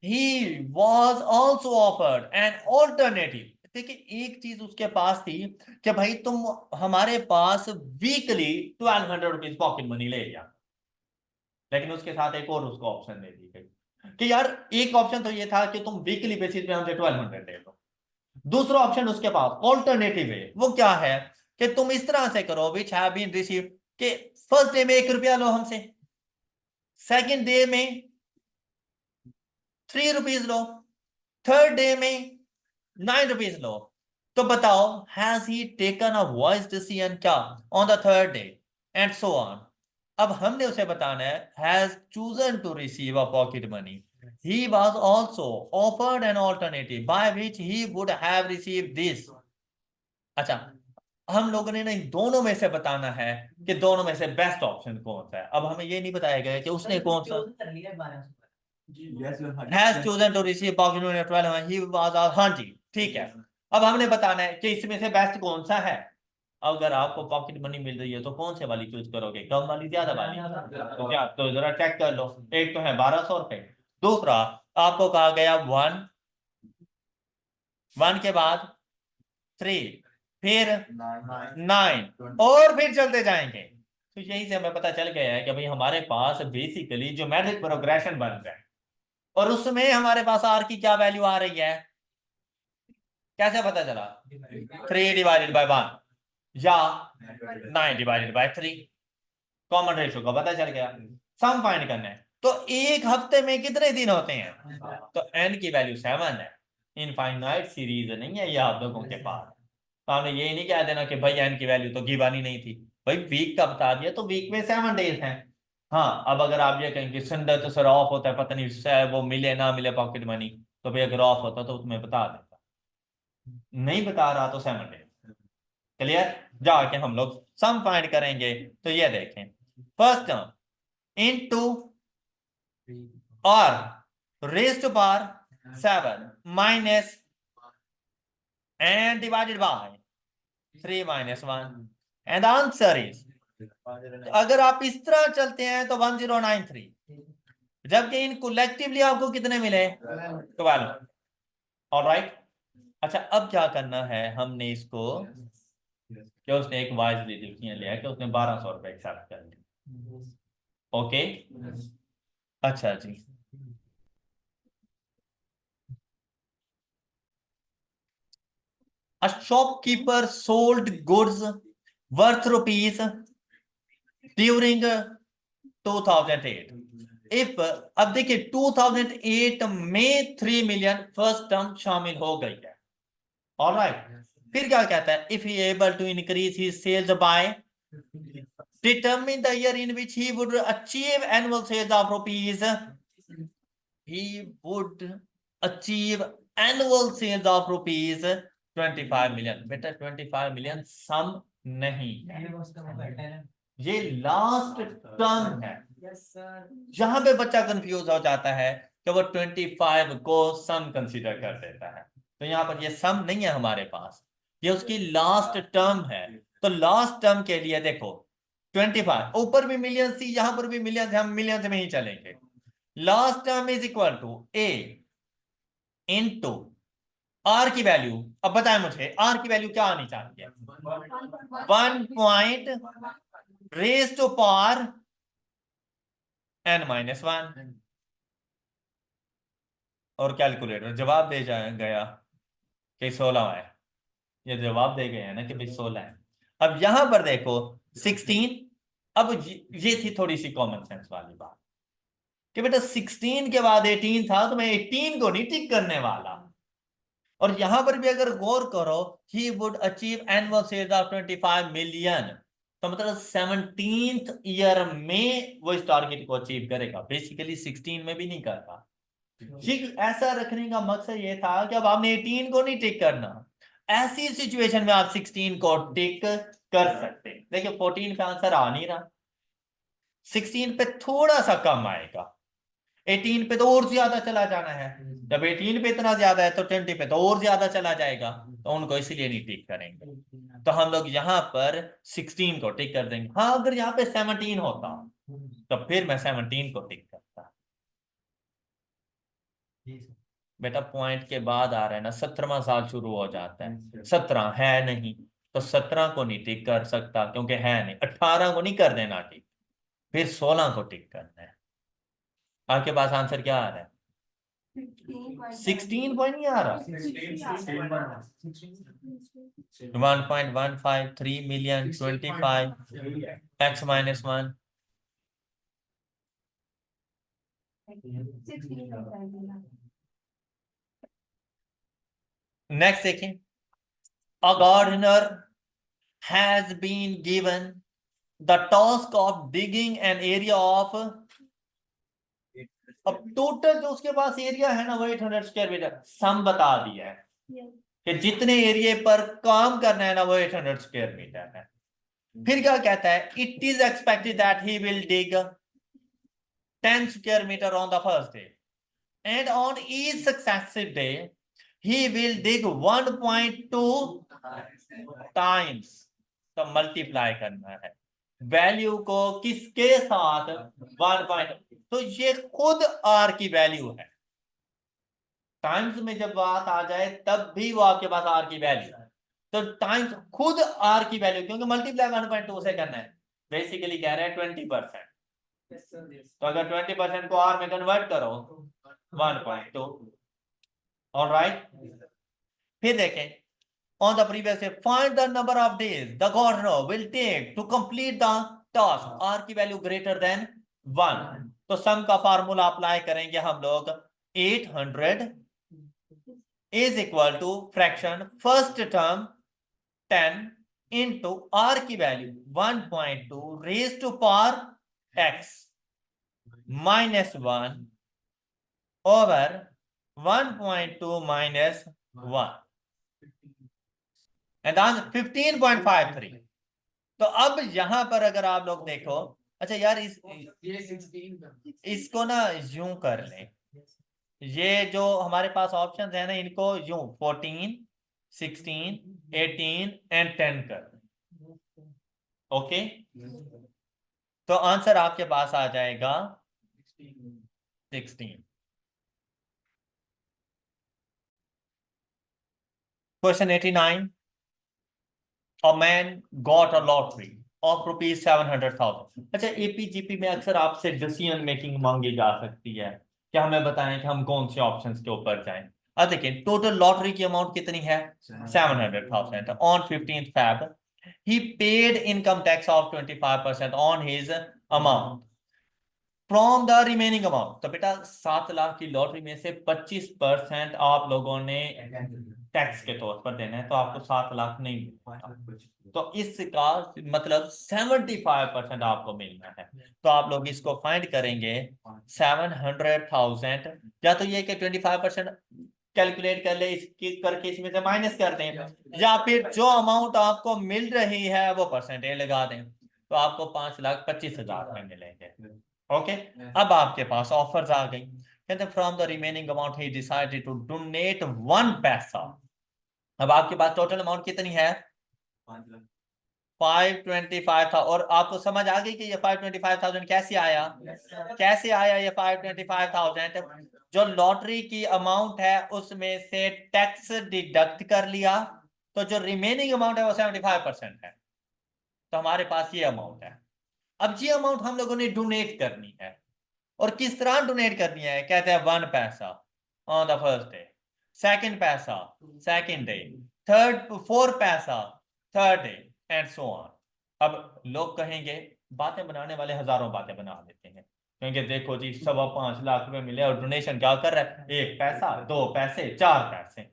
[SPEAKER 1] He was also offered an alternative. देखिए एक चीज उसके पास थी कि भाई तुम हमारे पास वीकली 1200 रुपीज पॉकेट मनी ले जा, लेकिन उसके साथ एक और उसको ऑप्शन दे दी गई कि यार एक ऑप्शन तो ये था कि तुम वीकली बेसिस पे हमसे 1200 दे दो, दूसरा ऑप्शन उसके पास ऑल्टरनेटिव है, वो क्या है कि तुम इस तरह से करो विच हैव बीन रिसीव्ड, कि फर्स्ट डे में 1 रुपया लो हमसे, सेकंड डे में 3 रुपीज लो, थर्ड डे में 9 रुपीज लो। तो बताओ has he taken a voice decision क्या on the third day and so on. अब हमने उसे बताना है has chosen to receive a pocket money, he was also offered an alternative by which he would have received this। अच्छा, हम लोगों ने ना इन दोनों में से बताना है कि दोनों में से बेस्ट ऑप्शन कौन सा है। अब हमें ये नहीं बताया गया कि उसने कौन सा has chosen to receive pocket money 12, he was, हाँ जी ठीक है। अब हमने बताना है कि इसमें से बेस्ट कौन सा है। अगर आपको पॉकेट मनी मिल रही है तो कौन से वाली चूज करोगे, कम वाली ज्यादा वाली? तो क्या, तो जरा चेक कर लो। एक तो है 1200 रुपए, दूसरा आपको कहा गया 1 के बाद 3, फिर 9, और फिर चलते जाएंगे। तो यही से हमें पता चल गया है कि भाई हमारे पास बेसिकली जो मैट्रिक प्रोग्रेशन बन रहा है, और उसमें हमारे पास आर की क्या वैल्यू आ रही है, कैसे पता चला? 3/1 या 9/3, कॉमन रेशियो का पता चल गया। सम फाइंड करना है, तो एक हफ्ते में कितने दिन होते हैं? तो n की वैल्यू 7 है, इनफाइनाइट सीरीज नहीं है ये आप लोगों के पास। तो हमने ये नहीं कह देना कि भाई n की वैल्यू तो गिवन ही नहीं थी, भाई वीक का बता दिया तो वीक में 7 डेज हैं। हाँ, अब अगर आप ये कहें कि संडे तो सर ऑफ होता है, पता नहीं वो मिले ना मिले पॉकेट मनी, तो भाई अगर ऑफ होता तो तुम्हें बता देता, नहीं बता रहा तो 7 डेज। क्लियर? जाके हम लोग सम फाइंड करेंगे। तो ये देखें फर्स्ट टर्म इनटू और raise to power 7 minus and divided by 3 minus 1 and the answer is, अगर आप इस तरह चलते हैं तो 1093, जबकि इन कलेक्टिवली आपको कितने मिले 12। ऑलराइट, अच्छा अब क्या करना है, हमने इसको क्या उसने एक वाइजली डिसीजन लिया कि उसने 1200 रुपए एक्सेप्ट कर लिया। ओके अच्छा जी, a shopkeeper sold goods worth rupees during 2008। If अब देखिए 2008 में 3 मिलियन फर्स्ट टर्म शामिल हो गई है। ऑलराइट, फिर क्या कहता है, if he able to increase his sales by determine the year in which he would achieve annual sales of rupees, he would achieve annual sales of rupees 25 million। बेटा 25 million सम नहीं है, ये लास्ट टर्म है। जहां पे बच्चा confuse हो जाता है कि वो 25 को सम कंसीडर कर देता है, तो यहाँ पर ये सम नहीं है हमारे पास, ये उसकी लास्ट टर्म है। तो लास्ट टर्म के लिए देखो 25 ऊपर भी मिलियन सी, यहां पर भी मिलियन, हम मिलियन में ही चलेंगे। Last term is equal to a into r की वैल्यू। अब बताएं मुझे आर की वैल्यू क्या आनी चाहिए, 1 point raise to power n-1, और कैलकुलेटर जवाब दे गया कि 16 है, ये जवाब दे गए हैं ना कि भाई 16 है। अब यहां पर देखो 16, अब ये थी थोड़ी सी कॉमन सेंस वाली बात कि बेटा 16 के बाद 18 था, तो मैं 18 को नहीं टिक करने वाला। और यहां पर भी अगर गौर करो, he would achieve annual sales of 25 million, तो मतलब 17th ईयर में वो इस टारगेट को अचीव करेगा, बेसिकली 16 में भी नहीं करता। ठीक, ऐसा रखने का मकसद ये था कि अब आपने 18 को नहीं टिक करना, ऐसी सिचुएशन में आप 16 को टिक कर सकते। देखिए 14 का आंसर आ नहीं रहा, 16 पे थोड़ा सा कम आएगा, 18 पे तो और ज्यादा चला जाना है, जब 18 पे इतना ज्यादा है तो 20 पे तो और ज्यादा चला जाएगा, तो उनको इसलिए नहीं टिक करेंगे। तो हम लोग यहाँ पर 16 को टिक कर देंगे। हाँ अगर यहाँ पे 17 होता तो फिर मैं 17 को टिक करता। बेटा पॉइंट के बाद आ रहा है ना, 17वां साल शुरू हो जाता है, 17 है नहीं तो 17 को नहीं टिक कर सकता क्योंकि है नहीं, 18 को नहीं कर देना टिक, फिर 16 को टिक करना है। आपके पास आंसर क्या आ रहा है, 16 पॉइंट नहीं आ रहा, 1.153 मिलियन 25 x-1। नेक्स्ट देखें, a gardener has been given the task of digging an area of, अब टोटल जो उसके पास एरिया है ना वो 800 स्क्वायर मीटर, सम बता दिया है कि जितने एरिया पर काम करना है ना वो 800 स्क्वायर मीटर है। फिर क्या कहता है, it is expected that he will dig 10 square metre on the first day and on each successive day he will dig 1.2 times. तो मल्टीप्लाई करना है वैल्यू को किसके साथ, 1. तो ये खुद आर की वैल्यू है, टाइम्स में जब बात आ जाए तब भी वो आपके पास आर की वैल्यू है, तो टाइम्स खुद आर की वैल्यू, क्योंकि मल्टीप्लाई 1.2 से करना है, बेसिकली कह रहे हैं 20%, तो अगर 20% को आर में कन्वर्ट करो 1.2। ऑलराइट, फिर देखें on the previous day, find the number of days the gardener will take to complete the task, r की वैल्यू ग्रेटर देन 1। तो सम का फार्मूला अप्लाई करेंगे हम लोग, 800 is equal to fraction first term 10 into R की value 1.2 raise to power x minus 1 over 1.2 minus 1 and answer 15.53। तो अब यहां पर अगर आप लोग देखो अच्छा यार इसको ना यूं कर ले, ये जो हमारे पास ऑप्शन है ना इनको यूं 14, 16, 18 एंड 10 कर। ओके, तो आंसर आपके पास आ जाएगा 16। Question 89, a man got a lottery of rupees 700,000। अच्छा, एपीजीपी में अक्सर आपसे डिसीजन मेकिंग मांगी जा सकती है, क्या हमें बताएं कि हम कौन से ऑप्शंस के ऊपर जाएं। अब देखिए टोटल लॉटरी की अमाउंट कितनी है 700,000। On 15th Feb he paid income tax of 25% on his amount from the remaining amount. तो बेटा 7 लाख की लॉटरी में से 25% आप लोगों ने टैक्स के तौर पर देना है, तो आपको 7 लाख नहीं मिलता। तो इसका मतलब 75% आपको मिलना है। तो आप लोग इसको फाइंड करेंगे 700,000, या तो ये कि 25% कैलकुलेट कर ले, इसकी करके इसमें से माइनस कर दें, या फिर जो अमाउंट आपको मिल रही है वो परसेंटेज लगा दें, तो आपको 5,25,000 में मिलेंगे। ओके, अब आपके पास ऑफर्स आ गई। कहते from the remaining amount he decided to donate 1 paisa. अब आपके पास टोटल अमाउंट कितनी है 525 था, और आपको समझ आ गई कि ये 525,000 कैसे आया, कैसे आया ये 525,000। जो लॉटरी की अमाउंट है उसमें से टैक्स डिडक्ट कर लिया, तो जो रिमेनिंग अमाउंट है वो 75% है, तो हमारे पास ये अमाउंट है। अब ये अमाउंट हम लोगों ने डोनेट करनी है, और किस तरह डोनेट करनी है, कहते हैं 1 पैसा on the first day, second पैसा सेकंड डे, 4 पैसा third day, and so on. अब लोग कहेंगे बातें बनाने वाले हजारों बातें बना देते हैं, क्योंकि देखो जी 5.25 लाख रुपए मिले और डोनेशन क्या कर रहा है, 1 पैसा 2 पैसे 4 पैसे,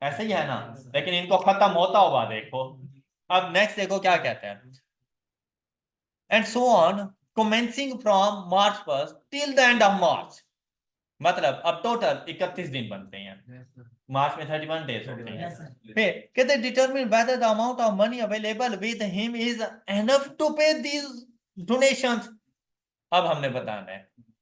[SPEAKER 1] ऐसे ही है ना। लेकिन इनको खत्म होता हुआ देखो। अब नेक्स्ट देखो क्या कहते हैं, and so on commencing from March 1st till the end of March। मतलब अब टोटल 31 दिन बनते हैं, मार्च में 31 डेज होते हैं। फिर कहते determine whether the amount of money available with him is enough to pay these donations। अब हमने बताना है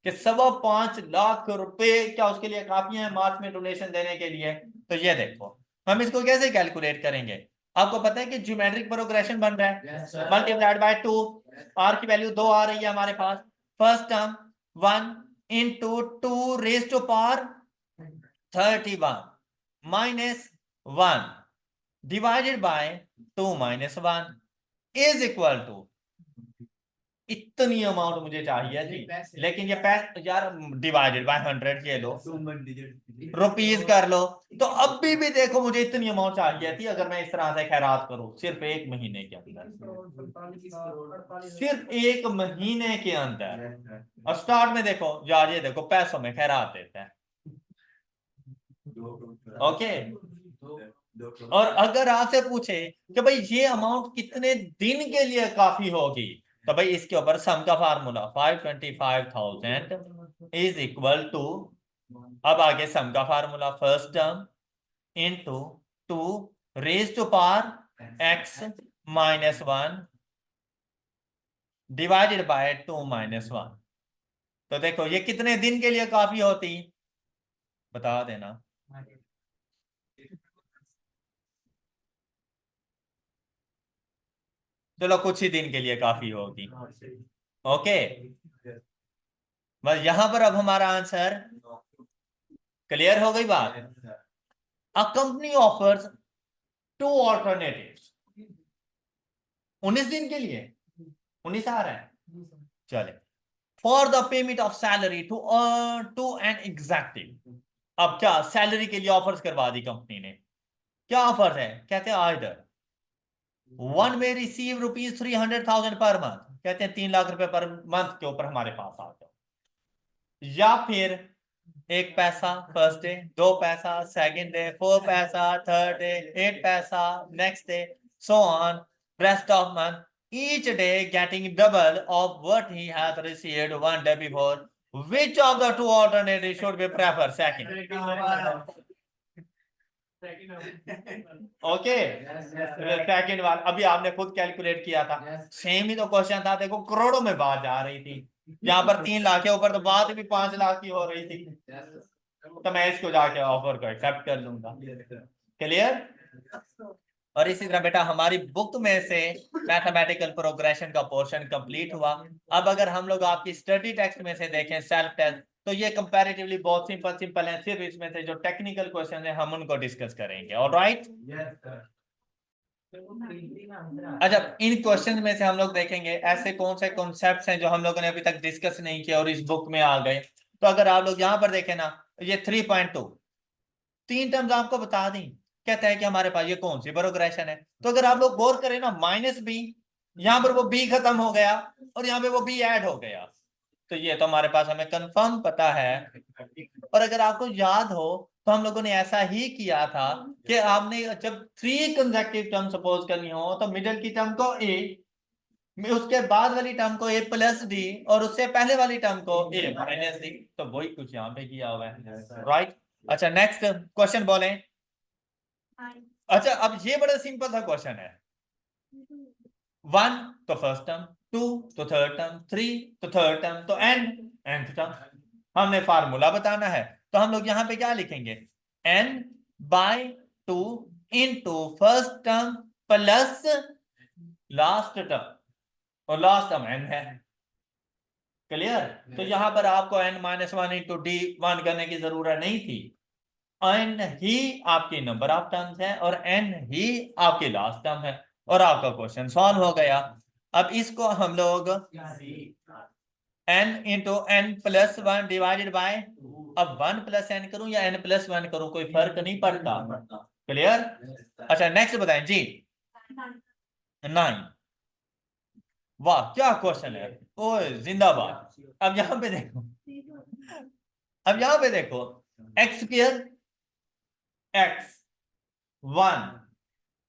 [SPEAKER 1] कि 5.25 लाख रुपए क्या उसके लिए काफी है मार्च में डोनेशन देने के लिए। तो ये देखो हम इसको कैसे कैलकुलेट करेंगे, आपको पता है कि ज्योमेट्रिक प्रोग्रेशन बन रहा है, मल्टीप्लाइड बाय 2, आर की वैल्यू 2 आ रही है हमारे पास, first term 1 into 2 raise to power 31 minus 1 divided by 2 minus 1 is equal to इतनी अमाउंट मुझे चाहिए जी। लेकिन ये पैसे यार डिवाइडेड बाय 100 ये लो, रुपीज कर लो। तो अब भी देखो मुझे इतनी अमाउंट चाहिए थी, अगर मैं इस तरह से खैरात करूं सिर्फ 1 महीने के अंदर, सिर्फ 1 महीने के अंदर। और स्टार्ट में देखो यार, ये देखो पैसों में खैरात देते हैं। ओके, और अगर आपसे पूछे कि भाई ये अमाउंट कितने दिन के लिए काफी होगी, तो भाई इसके ऊपर सम का फार्मूला 525,000 इज इक्वल टू, अब आगे सम का formula first term into 2 raise to power x minus 1 divided by 2 minus 1। तो देखो ये कितने दिन के लिए काफी होती, बता देना। चलो कुछ ही दिन के लिए काफी होगी। ओके, बस यहां पर अब हमारा आंसर क्लियर हो गई बात। अ कंपनी ऑफर्स 2 alternatives 19 दिन के लिए, 19 आ रहा है, चले, for the payment of salary to an executive. अब क्या सैलरी के लिए ऑफर्स करवा दी कंपनी ने, क्या ऑफर है, कहते हैं आइदर वन में रिसीव ₹300,000 पर मंथ, कहते हैं 3 लाख रुपए पर मंथ के ऊपर हमारे पास आ जाओ, या फिर 1 पैसा फर्स्ट डे, 2 पैसा सेकंड डे, 4 पैसा थर्ड डे, 8 पैसा next day, so on rest of month, each day getting double of what he has received 1 day before। Which of the two alternatives should be preferred? Second। Okay, second वाला अभी आपने खुद calculate किया था, same ही तो question था, देखो करोड़ों में बात जा रही थी, यहाँ पर 3 लाख के ऊपर तो बात भी 5 लाख की हो रही थी, तो मैं इसको जाके ऑफर को एक्सेप्ट कर लूंगा। क्लियर? और इसी तरह बेटा हमारी बुक में से मैथमेटिकल प्रोग्रेशन का पोर्शन कंप्लीट हुआ। अब अगर हम लोग आपकी स्टडी टेक्स्ट में से देखें सेल्फ टेस्ट, तो ये कंपैरेटिवली बहुत सिंपल सिंपल है, सिर्फ इसमें से जो टेक्निकल क्वेश्चन है हम उनको डिस्कस करेंगे। ऑलराइट, अच्छा इन क्वेश्चन में से हम लोग देखेंगे ऐसे कौन से कॉन्सेप्ट्स हैं जो हम लोगों ने अभी तक डिस्कस नहीं किया और इस बुक में आ गए। तो अगर आप लोग यहाँ पर देखें ना, ये 3.2 3 टर्म्स आपको बता दी, कहता है कि हमारे पास ये कौन सी प्रोग्रेशन है। तो अगर आप लोग गौर करें ना, -b, यहाँ पर वो b खत्म हो गया और यहाँ पे वो b ऐड हो गया, तो ये तो हमारे पास हमें कंफर्म पता है। और अगर आपको याद हो तो हम लोगों ने ऐसा ही किया था कि आपने जब 3 कंसेक्यूटिव टर्म सपोज करनी हो तो मिडिल की टर्म को a, उसके बाद वाली टर्म को a+d और उससे पहले वाली टर्म को a-d, तो वही कुछ यहाँ पे किया हुआ है। राइट, अच्छा नेक्स्ट क्वेश्चन बोलें। अच्छा अब ये बड़ा सिंपल सा क्वेश्चन है, 1 तो फर्स्ट टर्म, 2 तो थर्ड टर्म, 3 तो थर्ड टर्म, तो nth टर्म। हमने फार्मूला बताना है, तो हम लोग यहाँ पे क्या लिखेंगे, n/2 into first term plus last term, और लास्ट टर्म n है। क्लियर? तो यहां पर आपको n-1 इंटू डी 1 करने की जरूरत नहीं थी, n ही आपकी नंबर ऑफ टर्म्स है और n ही आपकी लास्ट टर्म है, और आपका क्वेश्चन सॉल्व हो गया। अब इसको हम लोग n into n+1 divided by, अब 1 + n करूं या n+1 करूं कोई फर्क नहीं पड़ता। क्लियर? अच्छा नेक्स्ट बताएं जी, 9। वाह क्या क्वेश्चन है, ओए जिंदाबाद। अब यहां पे देखो, अब यहां पे देखो, x² x 1,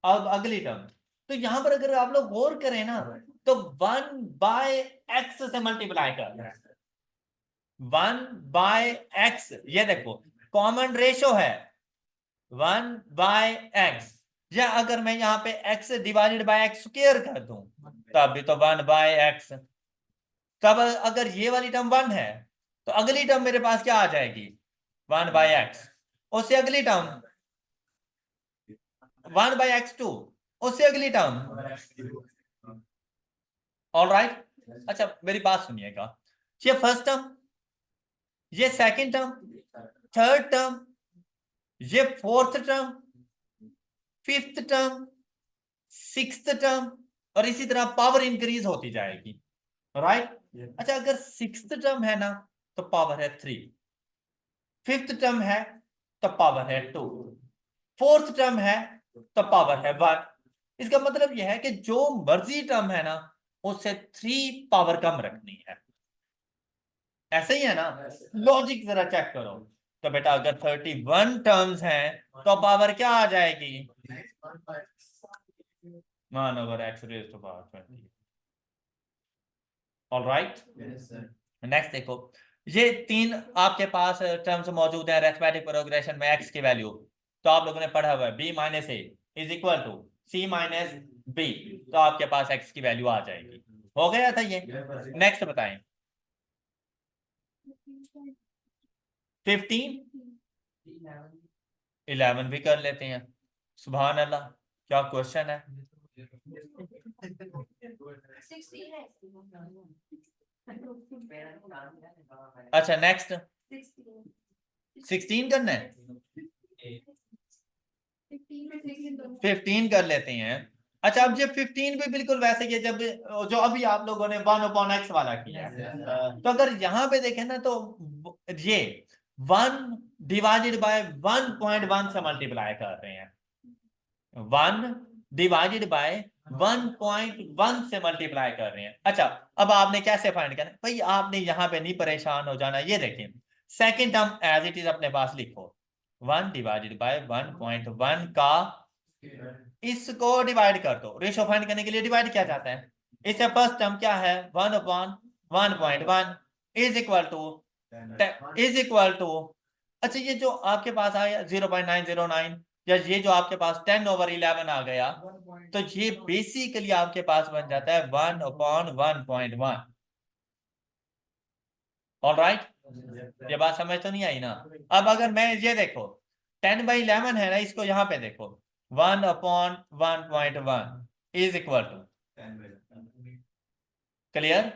[SPEAKER 1] अब अगली टर्म, तो यहां पर अगर आप लोग गौर करें ना, तो 1/x से मल्टीप्लाई कर, 1/x, ये देखो कॉमन रेशो है 1/x, या अगर मैं यहाँ पे x डिवाइडेड बाय x² कर दूं तब भी तो 1/x। तब अगर ये वाली टर्म 1 है तो अगली टर्म मेरे पास क्या आ जाएगी, 1/x, उससे अगली टर्म 1/x2, उससे अगली टर्म। ऑलराइट, अच्छा मेरी बात सुनिएगा, ये फर्स्ट टर्म, ये सेकंड टर्म, थर्ड टर्म, ये fourth term, fifth term, sixth term, और इसी तरह पावर इंक्रीज होती जाएगी। राइट, अच्छा अगर सिक्स्थ टर्म है ना तो पावर है 3, फिफ्थ टर्म है तो पावर है 2, फोर्थ टर्म है तो पावर है 1। इसका मतलब यह है कि जो मर्जी टर्म है ना उससे 3 पावर कम रखनी है। ऐसे ही है ना, लॉजिक जरा चेक करो। तो बेटा अगर 31 टर्म्स हैं तो पावर क्या आ जाएगी, 1/x⁻²⁰। ऑलराइट, नेक्स्ट देखो, ये 3 आपके पास टर्म्स मौजूद है अरिथमेटिक प्रोग्रेशन में, x की वैल्यू तो आप लोगों ने पढ़ा हुआ है, b - a is equal to c - b, तो आपके पास x की वैल्यू आ जाएगी। हो गया था ये। नेक्स्ट बताएं, 15 11 भी कर लेते हैं। सुभान अल्लाह, क्या क्वेश्चन है। अच्छा नेक्स्ट 16 करना है, 15 कर लेते हैं। अच्छा अब ये 15 भी बिल्कुल वैसे ही है जब जो अभी आप लोगों ने 1/x वाला किया है। तो अगर यहाँ पे देखें ना तो ये 1 डिवाइडेड बाय 1.1 से मल्टीप्लाई कर रहे हैं, 1 डिवाइडेड बाय 1.1 से मल्टीप्लाई कर रहे हैं। अच्छा अब आपने कैसे फाइंड करना है भाई, आपने यहाँ पे नहीं परेशान हो जाना। ये देखिए second term as it is अपने पास लिखो, 1 डिवाइडेड बाय 1.1 का इसको डिवाइड कर दो, रेशो फाइंड करने के लिए डिवाइड किया जाता है। इससे फर्स्ट टर्म क्या है, 1/1.1 इज इक्वल टू, अच्छा ये जो आपके पास आया 0.909, या ये जो आपके पास 10/11 आ गया, तो ये बेसिकली आपके पास बन जाता है 1/1.1। ऑलराइट, ये बात समझ तो नहीं आई ना? अब अगर मैं ये देखो 10/11 है ना, इसको यहां पे देखो 1/1.1 इज इक्वल टू, क्लियर,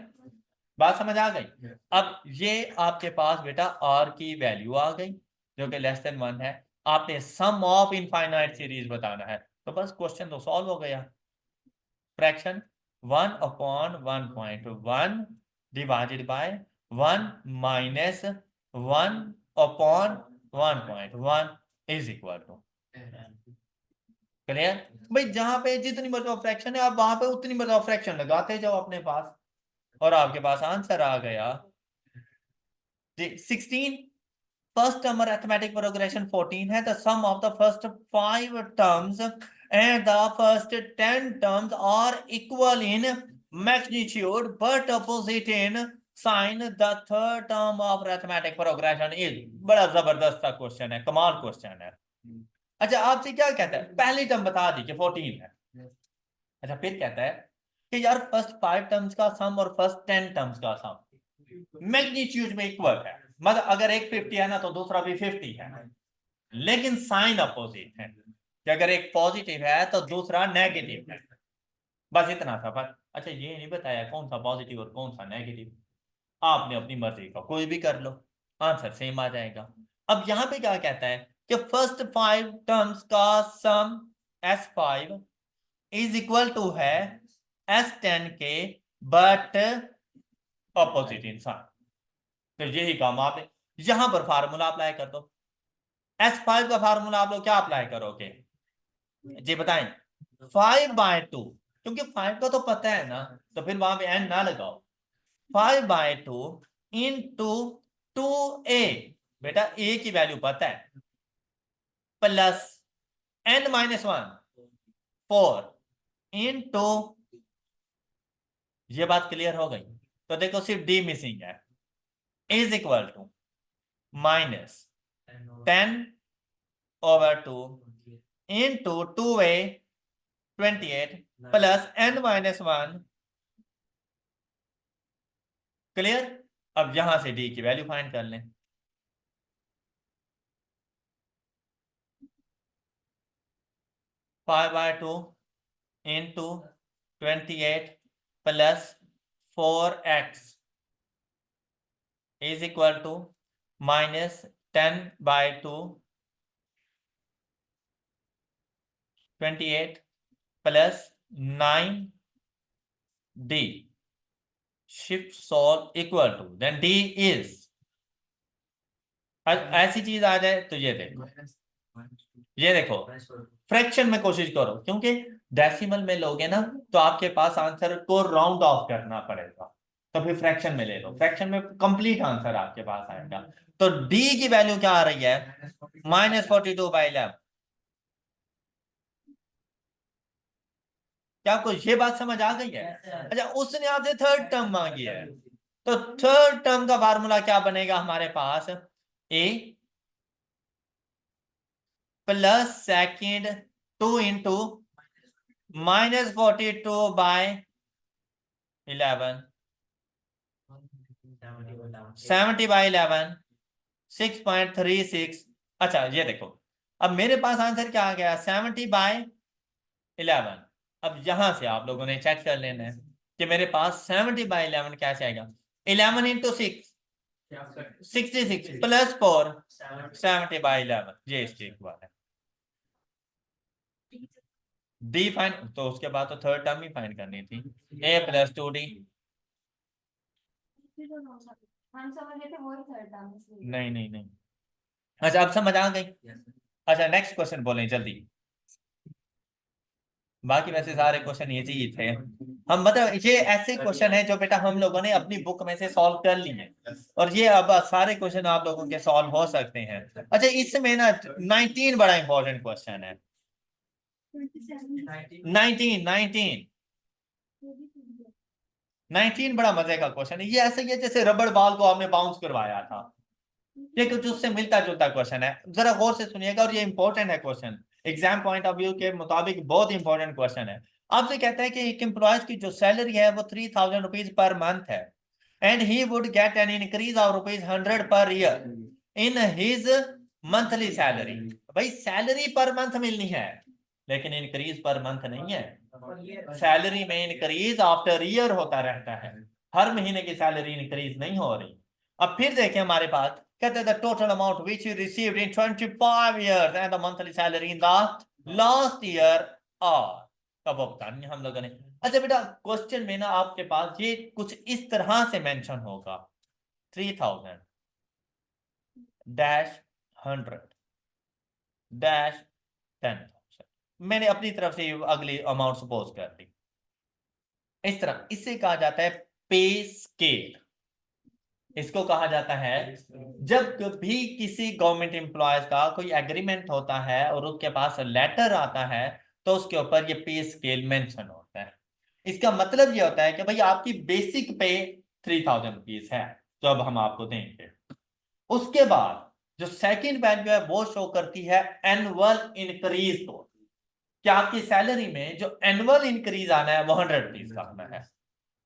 [SPEAKER 1] बात समझ आ गई? अब ये आपके पास बेटा आर की वैल्यू आ गई जो कि लेस देन 1 है। आपने सम ऑफ इनफाइनाइट सीरीज बताना है, तो बस क्वेश्चन तो सॉल्व हो गया। Fraction 1/1.1 divided by 1 minus 1/1.1 is equal to, clear? भाई जहां पे जितनी मर्जी फ्रैक्शन है आप वहां पे उतनी मर्जी फ्रैक्शन लगाते जाओ अपने पास, और आपके पास आंसर आ गया जी 16। फर्स्ट टर्म अरिथमेटिक प्रोग्रेशन 14 है, the sum of the first 5 terms and the first 10 terms are equal in magnitude but opposite in sign, the third term of arithmetic progression is. बड़ा जबरदस्त सा क्वेश्चन है, कमाल question है। अच्छा आपसे क्या कहता है, पहली टर्म बता दी कि 14 है। अच्छा फिर कहता है कि यार फर्स्ट 5 टर्म्स का सम और फर्स्ट 10 टर्म्स का सम मैग्नीट्यूड में इक्वल है, मतलब अगर एक 50 है ना तो दूसरा भी 50 है, लेकिन साइन अपोजिट है कि अगर एक पॉजिटिव है तो दूसरा नेगेटिव है। बस इतना था। पर अच्छा ये नहीं बताया कौन सा पॉजिटिव और कौन सा नेगेटिव। आपने अपनी मर्जी का कोई भी कर लो, आंसर सेम आ जाएगा। अब यहां पे क्या कहता है कि फर्स्ट 5 टर्म्स का सम S5 इज इक्वल टू है S10 के बट अपोजिट इन साइन। तो यही काम आप यहां पर फार्मूला अप्लाई कर दो। S5 का फार्मूला आप लोग क्या अप्लाई करोगे जी बताएं? 5/2, क्योंकि 5 का तो पता है ना, तो फिर वहां पे n ना लगाओ। 5/2 इंटू 2a, बेटा a की वैल्यू पता है, प्लस n-1 4 इंटू, ये बात क्लियर हो गई? तो देखो सिर्फ d मिसिंग है, is equal to -10/2 into 2a 28 plus n-1, clear? अब यहां से d की वैल्यू फाइंड कर लें। 5/2 into 28 plus 4x is equal to -10/2 28 प्लस 9d shift solve equal to then d is, ऐसी चीज आ जाए तो ये देखो, ये देखो फ्रैक्शन में कोशिश करो, क्योंकि डेसिमल में लोगे ना तो आपके पास आंसर को राउंड ऑफ करना पड़ेगा, तो फिर फ्रैक्शन में ले लो, फ्रैक्शन में कंप्लीट आंसर आपके पास आएगा। तो d की वैल्यू क्या आ रही है -42/11। क्या आपको ये बात समझ आ गई है? अच्छा उसने आपसे थर्ड टर्म मांगी है, तो थर्ड टर्म का फार्मूला क्या बनेगा हमारे पास, a प्लस सेकेंड 2 इंटू -42/11 70/11 6.36। अच्छा ये देखो अब मेरे पास आंसर क्या आ गया 70/11। अब यहां से आप लोगों ने चेक कर लेना है कि मेरे पास 70/11 कैसे आएगा। 11 इंटू 6 66 प्लस 4 70/11, ये इसके इक्वल है। डी फाइंड, तो उसके बाद तो थर्ड टर्म ही फाइंड करनी थी, a प्लस 2d। नहीं नहीं नहीं, अच्छा अब समझ आ गई? अच्छा नेक्स्ट क्वेश्चन बोलें जल्दी। बाकी वैसे सारे क्वेश्चन इजी ही थे। हम मतलब ये ऐसे क्वेश्चन है जो बेटा हम लोगों ने अपनी बुक में से सॉल्व कर लिए हैं, और ये अब सारे क्वेश्चन आप लोगों के सॉल्व हो सकते हैं। अच्छा इसमें ना 19 बड़ा इंपॉर्टेंट क्वेश्चन है। 19 बड़ा मजे का क्वेश्चन है। ये ऐसे ही है जैसे रबड़ बॉल को आपने बाउंस करवाया था, ये कुछ उससे मिलता जुलता क्वेश्चन है। जरा गौर से सुनिएगा, और ये इंपॉर्टेंट है question, exam point of view के मुताबिक बहुत इंपॉर्टेंट क्वेश्चन है। आपसे कहता है कि एक एम्प्लॉयज की जो सैलरी है वो 3000 रुपीज पर मंथ है and he would get an increase of ₹100 per year in his monthly salary. भाई सैलरी पर मंथ मिलनी है लेकिन इंक्रीज पर मंथ नहीं है। सैलरी में इंक्रीज आफ्टर ईयर होता रहता है, हर महीने की सैलरी इंक्रीज नहीं हो रही। अब फिर देखें हमारे पास, कहते हैं the total amount which you received in 25 years and the monthly salary in the last year are. कब भुगतान हम लोगों ने। अच्छा बेटा क्वेश्चन में ना आपके पास ये कुछ इस तरह से मेंशन होगा 3000 डैश 100 डैश 10,000। मैंने अपनी तरफ से अगली अमाउंट सपोज कर दी इस तरह। इससे कहा जाता है पे स्केल। इसको कहा जाता है जब कभी किसी गवर्नमेंट एम्प्लॉयज का कोई एग्रीमेंट होता है और उसके पास लेटर आता है तो उसके ऊपर ये पे स्केल मेंशन होता है। इसका मतलब ये होता है कि भाई आपकी बेसिक पे 3000 रुपीज है जो अब हम आपको देंगे। उसके बाद जो सेकंड वैल्यू है वो शो करती है एनुअल इंक्रीज को, कि आपकी सैलरी में जो एनुअल इंक्रीज आना है वो 100 रुपीज का आना है।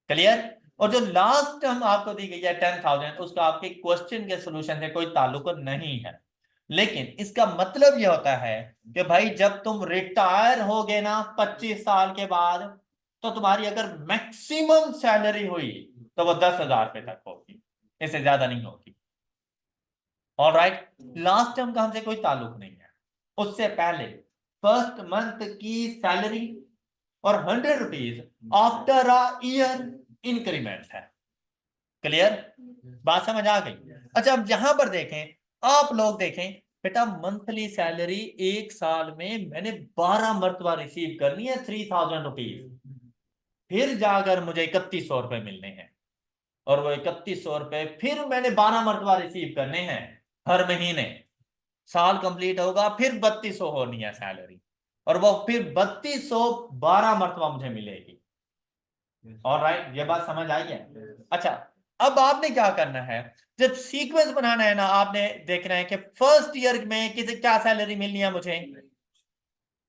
[SPEAKER 1] क्लियर। और जो लास्ट टर्म आपको दी गई है 10,000 उसका आपके क्वेश्चन के सोल्यूशन से कोई ताल्लुक नहीं है। लेकिन इसका मतलब यह होता है कि भाई जब तुम रिटायर हो गए ना 25 साल के बाद तो तुम्हारी अगर मैक्सिमम सैलरी हुई तो वो 10,000 रुपए तक होगी, इससे ज्यादा नहीं होगी। ऑलराइट, लास्ट टर्म का हमसे कोई ताल्लुक नहीं है। उससे पहले फर्स्ट मंथ की सैलरी और 100 rupees after a year increment है। क्लियर, बात समझ आ गई। अच्छा अब यहां पर देखें, आप लोग देखें बेटा मंथली सैलरी एक साल में मैंने 12 मरतबा रिसीव करनी है 3000 रुपीज, फिर जाकर मुझे 3100 रुपए मिलने हैं और वो 3100 रुपए फिर मैंने 12 मरतबा रिसीव करने हैं हर महीने। साल कंप्लीट होगा फिर 3200 होनी है सैलरी और वो फिर 3200 12 मरतबा मुझे मिलेगी। ऑलराइट, ये बात समझ आई है। अच्छा अब आपने क्या करना है, जब सीक्वेंस बनाना है ना आपने देखना है कि फर्स्ट ईयर में किसी क्या सैलरी मिलनी है मुझे।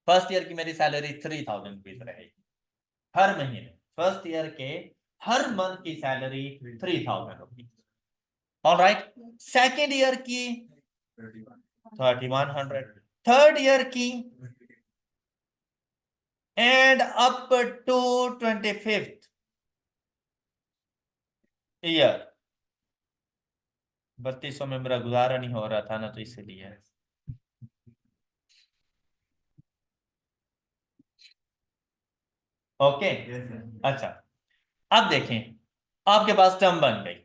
[SPEAKER 1] फर्स्ट ईयर की मेरी सैलरी 3000 रुपीज रहेगी हर महीने। फर्स्ट ईयर के हर मंथ की salary 3000 rupees. Alright, second year की 3100, थर्ड ईयर की and up to 25th year. 3200 में मेरा गुजारा नहीं हो रहा था ना तो इसलिए। ओके अच्छा अब देखें आपके पास टर्म बन गई।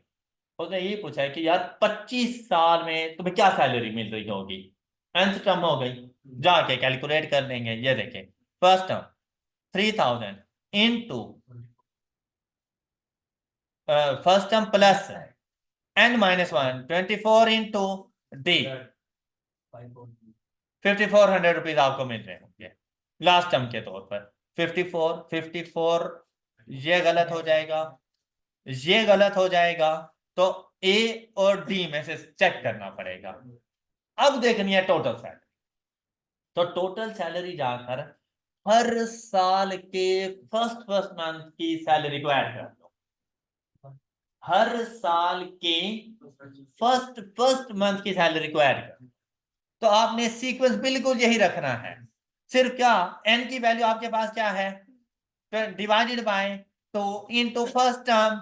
[SPEAKER 1] उसने ये पूछा है कि यार 25 साल में तुम्हें क्या सैलरी मिल रही होगी। nth टर्म हो गई, जाके कैलकुलेट कर लेंगे। ये देखें first term 3000 into first term plus n-1 24 into D 5400 rupees आपको मिल रहे होंगे लास्ट टर्म के तौर पर। 54 ये गलत हो जाएगा, ये गलत हो जाएगा तो ए और डी में से चेक करना पड़ेगा। अब देखनी है टोटल सैलरी, तो टोटल सैलरी जाकर हर साल के फर्स्ट फर्स्ट मंथ की सैलरी को ऐड कर दो। हर साल के फर्स्ट फर्स्ट मंथ की सैलरी को ऐड कर, तो आपने सीक्वेंस बिल्कुल यही रखना है। सिर्फ क्या एन की वैल्यू आपके पास क्या है, divided by two into first term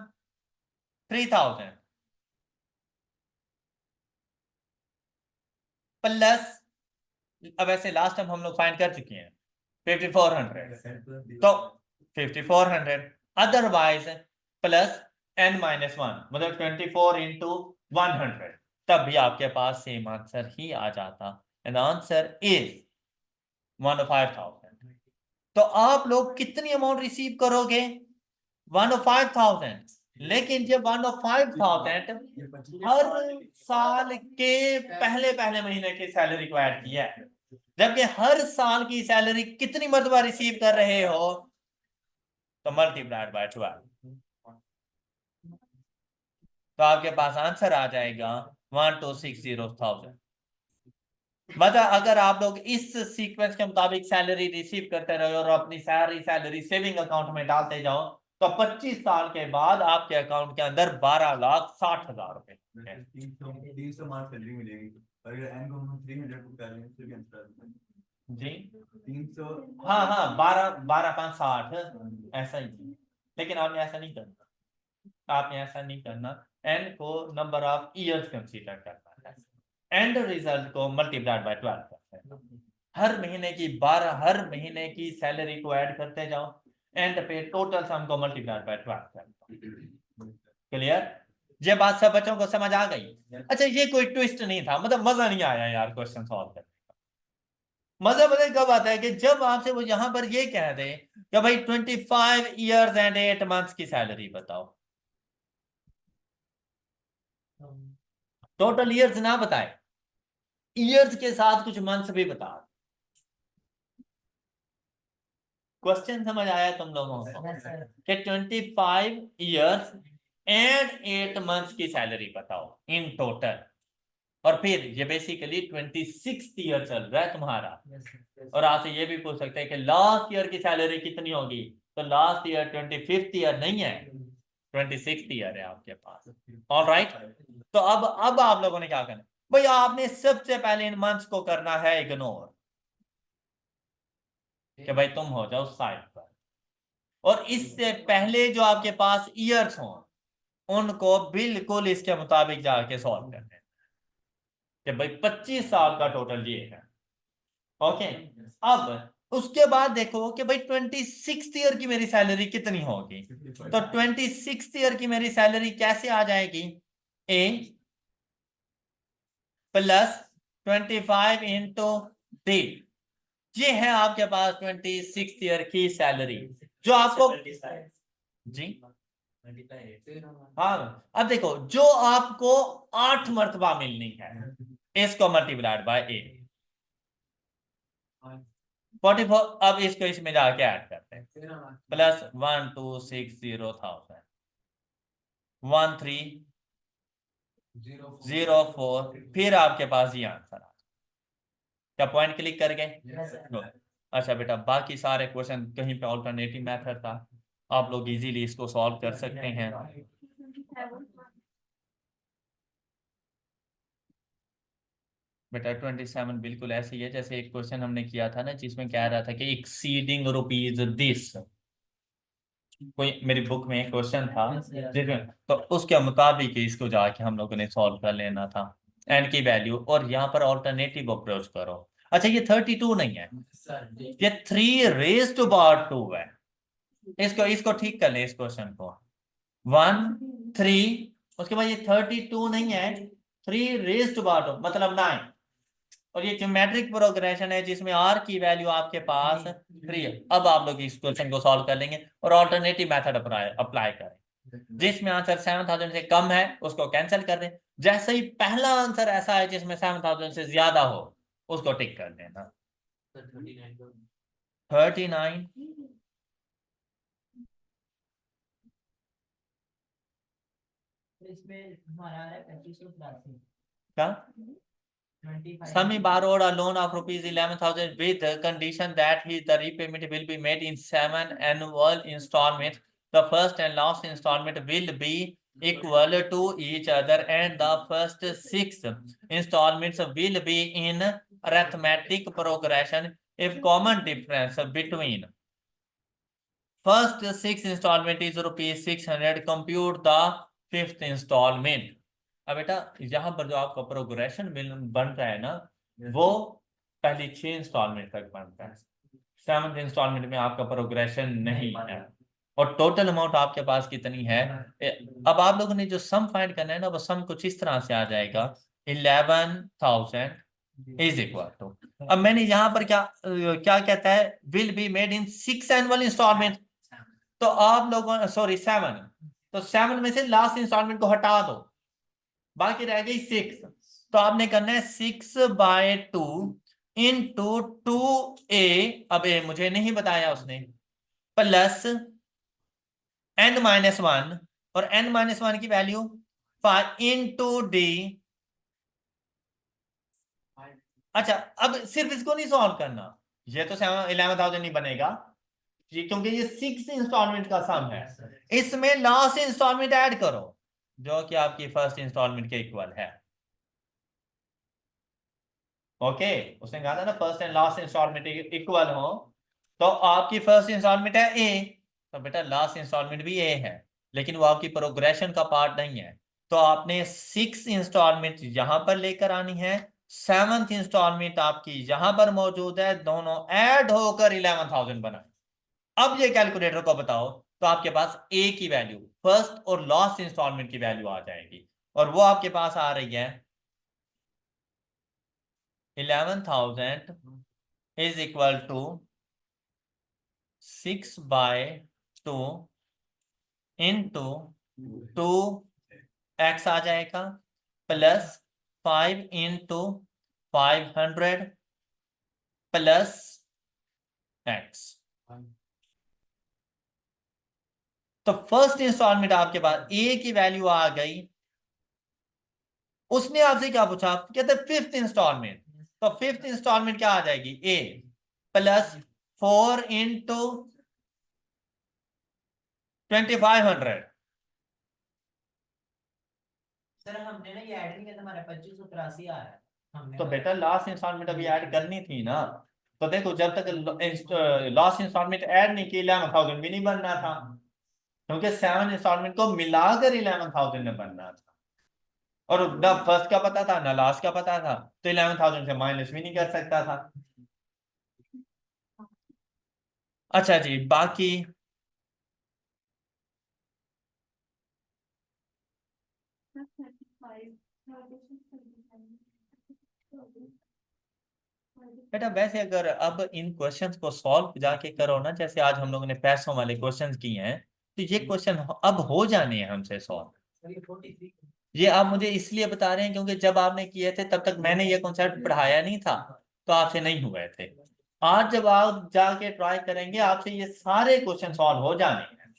[SPEAKER 1] 3000 plus, अब ऐसे लास्ट टाइम हम लोग फाइंड कर चुके हैं 5400, तो 5400 अदरवाइज प्लस n-1 मतलब 24 इंटू 100, तब भी आपके पास सेम आंसर ही आ जाता। And answer is 105,000। तो आप लोग कितनी अमाउंट रिसीव करोगे 105,000। लेकिन जब 105,000 हर साल के पहले पहले महीने की सैलरी को ऐड किया है, जबकि हर साल की सैलरी कितनी मरतबा रिसीव कर रहे हो तो मल्टीप्लाइड बाय 12, तो आपके पास आंसर आ जाएगा 1,260,000। मतलब अगर आप लोग इस सीक्वेंस के मुताबिक सैलरी रिसीव करते रहे और अपनी सारी सैलरी सेविंग अकाउंट में डालते जाओ तो 25 साल के बाद आपके अकाउंट के अंदर 12,60,000 रुपए
[SPEAKER 2] 300 मार्क्स सैलरी मिलेगी। अगर एन को हम 300 को कर लें फिर कैंसिल
[SPEAKER 1] जी
[SPEAKER 2] 300।
[SPEAKER 1] हाँ हाँ 12 12 5 60 ऐसा ही। लेकिन आपने ऐसा नहीं करना, आपने ऐसा नहीं करना। एन को नंबर ऑफ ईयर्स कंसीडर करना है, एंड रिजल्ट को मल्टीप्लाइड बाय 12 करते हैं। हर महीने की सैलरी को ऐड करते जाओ, एंड पे टोटल सम को मल्टीप्लाइड बाय 12 करते हैं। क्लियर? ये बात सब बच्चों को समझ आ गई? अच्छा, ये कोई ट्विस्ट नहीं था, मतलब मजा नहीं आया यार क्वेश्चन सॉल्व करने का। मजा पता है कब आता है कि जब आपसे वो यहां पर ये कह दे कि भाई 25 ईयर्स एंड 8 मंथ्स की सैलरी बताओ। टोटल ईयर्स ना बताए, ईयर्स के साथ कुछ मंथ्स भी बता। क्वेश्चन समझ आया तुम लोगों को कि 25 ईयर्स एंड 8 मंथ्स की सैलरी बताओ इन टोटल। और फिर ये बेसिकली 26 ईयर चल रहा है तुम्हारा, और आपसे ये भी पूछ सकते हैं कि लास्ट ईयर की सैलरी कितनी होगी, तो लास्ट ईयर 25th ईयर नहीं है, 26th ईयर है आपके पास। ऑलराइट, तो अब आप लोगों ने क्या करना भाई, आपने सबसे पहले इन मंथ्स को करना है इग्नोर, कि भाई तुम हो जाओ साइड पर, और इससे पहले जो आपके पास ईयर्स हों उनको बिल्कुल इसके मुताबिक जाके सॉल्व करने हैं कि भाई 25 साल का टोटल ये है। ओके, अब उसके बाद देखो कि भाई 26th ईयर की मेरी सैलरी कितनी होगी, तो 26th ईयर की मेरी सैलरी कैसे आ जाएगी, ए प्लस 25 इंटू डी। ये है आपके पास 26th ईयर की सैलरी जो आपको जी हाँ। अब देखो जो आपको 8 मर्तबा मिलनी है इसको मल्टीप्लाइड बाय 8, 44। अब इसको इसमें जाके ऐड करते हैं, प्लस 1260,000 1304, फिर आपके पास ये आंसर आ, क्या पॉइंट क्लिक कर गए? Good. अच्छा बेटा, बाकी सारे क्वेश्चन कहीं पे ऑल्टरनेटिव मेथड था, आप लोग इजीली इसको सॉल्व कर सकते हैं। बेटा 27 बिल्कुल ऐसे ही है जैसे एक क्वेश्चन हमने किया था ना जिसमें कह रहा था कि एक्सीडिंग रुपीज दिस, कोई मेरी बुक में एक क्वेश्चन था जिसमें, तो उसके मुताबिक इसको जाके हम लोगों ने सॉल्व कर लेना था, एन की वैल्यू, और यहाँ पर ऑल्टरनेटिव अप्रोच करो। अच्छा ये 32 नहीं है, ये 3 रेज़ टू पावर 2 है। इसको इसको ठीक कर ले इस क्वेश्चन को, 1 3, उसके बाद ये 32 नहीं है, 3 रेज़ टू पावर 2 मतलब 9, और ये ज्योमेट्रिक प्रोग्रेशन है जिसमें आर की वैल्यू आपके पास 3 है। अब आप लोग इस क्वेश्चन को सॉल्व कर लेंगे और ऑल्टरनेटिव मेथड अप्लाई करें, जिसमें आंसर 7,000 से कम है उसको कैंसिल कर दें, जैसे ही पहला आंसर ऐसा है जिसमें 7,000 से ज्यादा हो उसको टिक कर देना। 39 क्या, Sami borrowed a loan of rupees 11,000 with the condition that the repayment will be made in 7 annual installments. The first and last installment will be equal to each other, and the first 6 installments will be in arithmetic progression if common difference between first 6 installment is rupees 600. Compute the 5th installment. अब बेटा यहाँ पर जो आपका progression बन रहा है ना वो पहली 6 इंस्टॉलमेंट तक बनता है, 7th इंस्टॉलमेंट में आपका प्रोग्रेशन नहीं है, और टोटल अमाउंट आपके पास कितनी है। अब आप लोगों ने जो सम फाइंड करना है ना वो सम कुछ इस तरह से आ जाएगा, 11,000 इज इक्वल टू, अब मैंने यहाँ पर क्या क्या कहता है, will be made in 6 annual installment, तो आप लोगों सॉरी 7, तो 7 में से लास्ट इंस्टॉलमेंट को हटा दो, बाकी रह गई 6, तो आपने करना है 6/2 इंटू 2a, अब ए मुझे नहीं बताया उसने, प्लस n-1, और n-1 की वैल्यू 5 इंटू डी, अच्छा, अब सिर्फ इसको नहीं सॉल्व करना, ये तो 11,000 नहीं बनेगा जी, क्योंकि ये 6 इंस्टॉलमेंट का सम है। इसमें लास्ट इंस्टॉलमेंट ऐड करो जो कि आपकी फर्स्ट इंस्टॉलमेंट के इक्वल है। ओके, उसने कहा था ना first and last installment equal हो, तो आपकी फर्स्ट इंस्टॉलमेंट है ए, तो बेटा लास्ट इंस्टॉलमेंट भी ए है, लेकिन वो आपकी प्रोग्रेशन का पार्ट नहीं है। तो आपने 6 इंस्टॉलमेंट यहां पर लेकर आनी है, 7th इंस्टॉलमेंट आपकी यहां पर मौजूद है, दोनों ऐड होकर 11,000 बनाए। अब ये कैलकुलेटर को बताओ, तो आपके पास ए की वैल्यू फर्स्ट और लास्ट इंस्टॉलमेंट की वैल्यू आ जाएगी, और वो आपके पास आ रही है 11,000 is equal to 6/2 into 2x आ जाएगा, प्लस 5 into 500 प्लस x। तो फर्स्ट इंस्टॉलमेंट आपके पास ए की वैल्यू आ गई। उसने आपसे क्या पूछा, कहते फिफ्थ इंस्टॉलमेंट, तो फिफ्थ इंस्टॉलमेंट क्या आ जाएगी, ए प्लस 4 into 2500।
[SPEAKER 3] सर हमने ना ये ऐड नहीं किया था, हमारा 2583 आ रहा है हमने
[SPEAKER 1] तो बेटा लास्ट इंस्टॉलमेंट अभी ऐड करनी थी ना, तो देखो जब तक लास्ट इंस्टॉलमेंट ऐड नहीं की 11,000 भी नहीं बनना था, क्योंकि 7 इंस्टॉलमेंट को मिलाकर 11,000 में बनना था, और ना फर्स्ट का पता था ना लास्ट का पता था, तो 11,000 से माइनस भी नहीं कर सकता था। अच्छा जी, बाकी बेटा वैसे अगर अब इन क्वेश्चंस को सॉल्व जाके करो ना, जैसे आज हम लोगों ने पैसों वाले क्वेश्चंस किए हैं, तो ये क्वेश्चन अब हो जाने हैं हमसे सॉल्व। ये आप मुझे इसलिए बता रहे हैं क्योंकि जब आपने किए थे तब तक मैंने ये कॉन्सेप्ट पढ़ाया नहीं था, तो आपसे नहीं हुए थे। आज जब आप जाके ट्राई करेंगे आपसे ये सारे क्वेश्चन सॉल्व हो जाने हैं,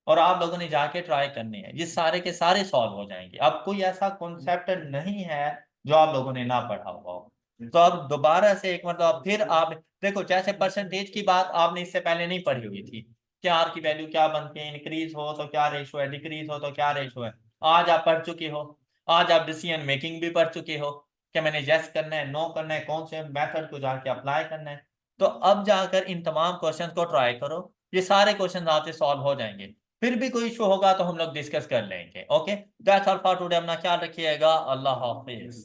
[SPEAKER 1] और आप लोगों ने जाके ट्राई करने हैं, ये सारे के सारे सॉल्व हो जाएंगे। अब कोई ऐसा कॉन्सेप्ट नहीं है जो आप लोगों ने ना पढ़ा हुआ हो। तो अब दोबारा से एक मतलब फिर आप देखो, जैसे परसेंटेज की बात आपने इससे पहले नहीं पढ़ी हुई थी कि आर की वैल्यू क्या बनती है, इंक्रीज हो तो क्या रेशो है, डिक्रीज हो तो क्या रेशो है। आज आप पढ़ चुके हो, आज आप डिसीजन मेकिंग भी पढ़ चुके हो कि मैंने यस करना है, नो करना है, कौन से मेथड को जाके अप्लाई करना है। तो अब जाकर इन तमाम क्वेश्चन को ट्राई करो, ये सारे क्वेश्चन आपसे सॉल्व हो जाएंगे। फिर भी कोई इशू होगा तो हम लोग डिस्कस कर लेंगे। Okay, that's all for today. अपना ख्याल रखिएगा। अल्लाह हाफिज।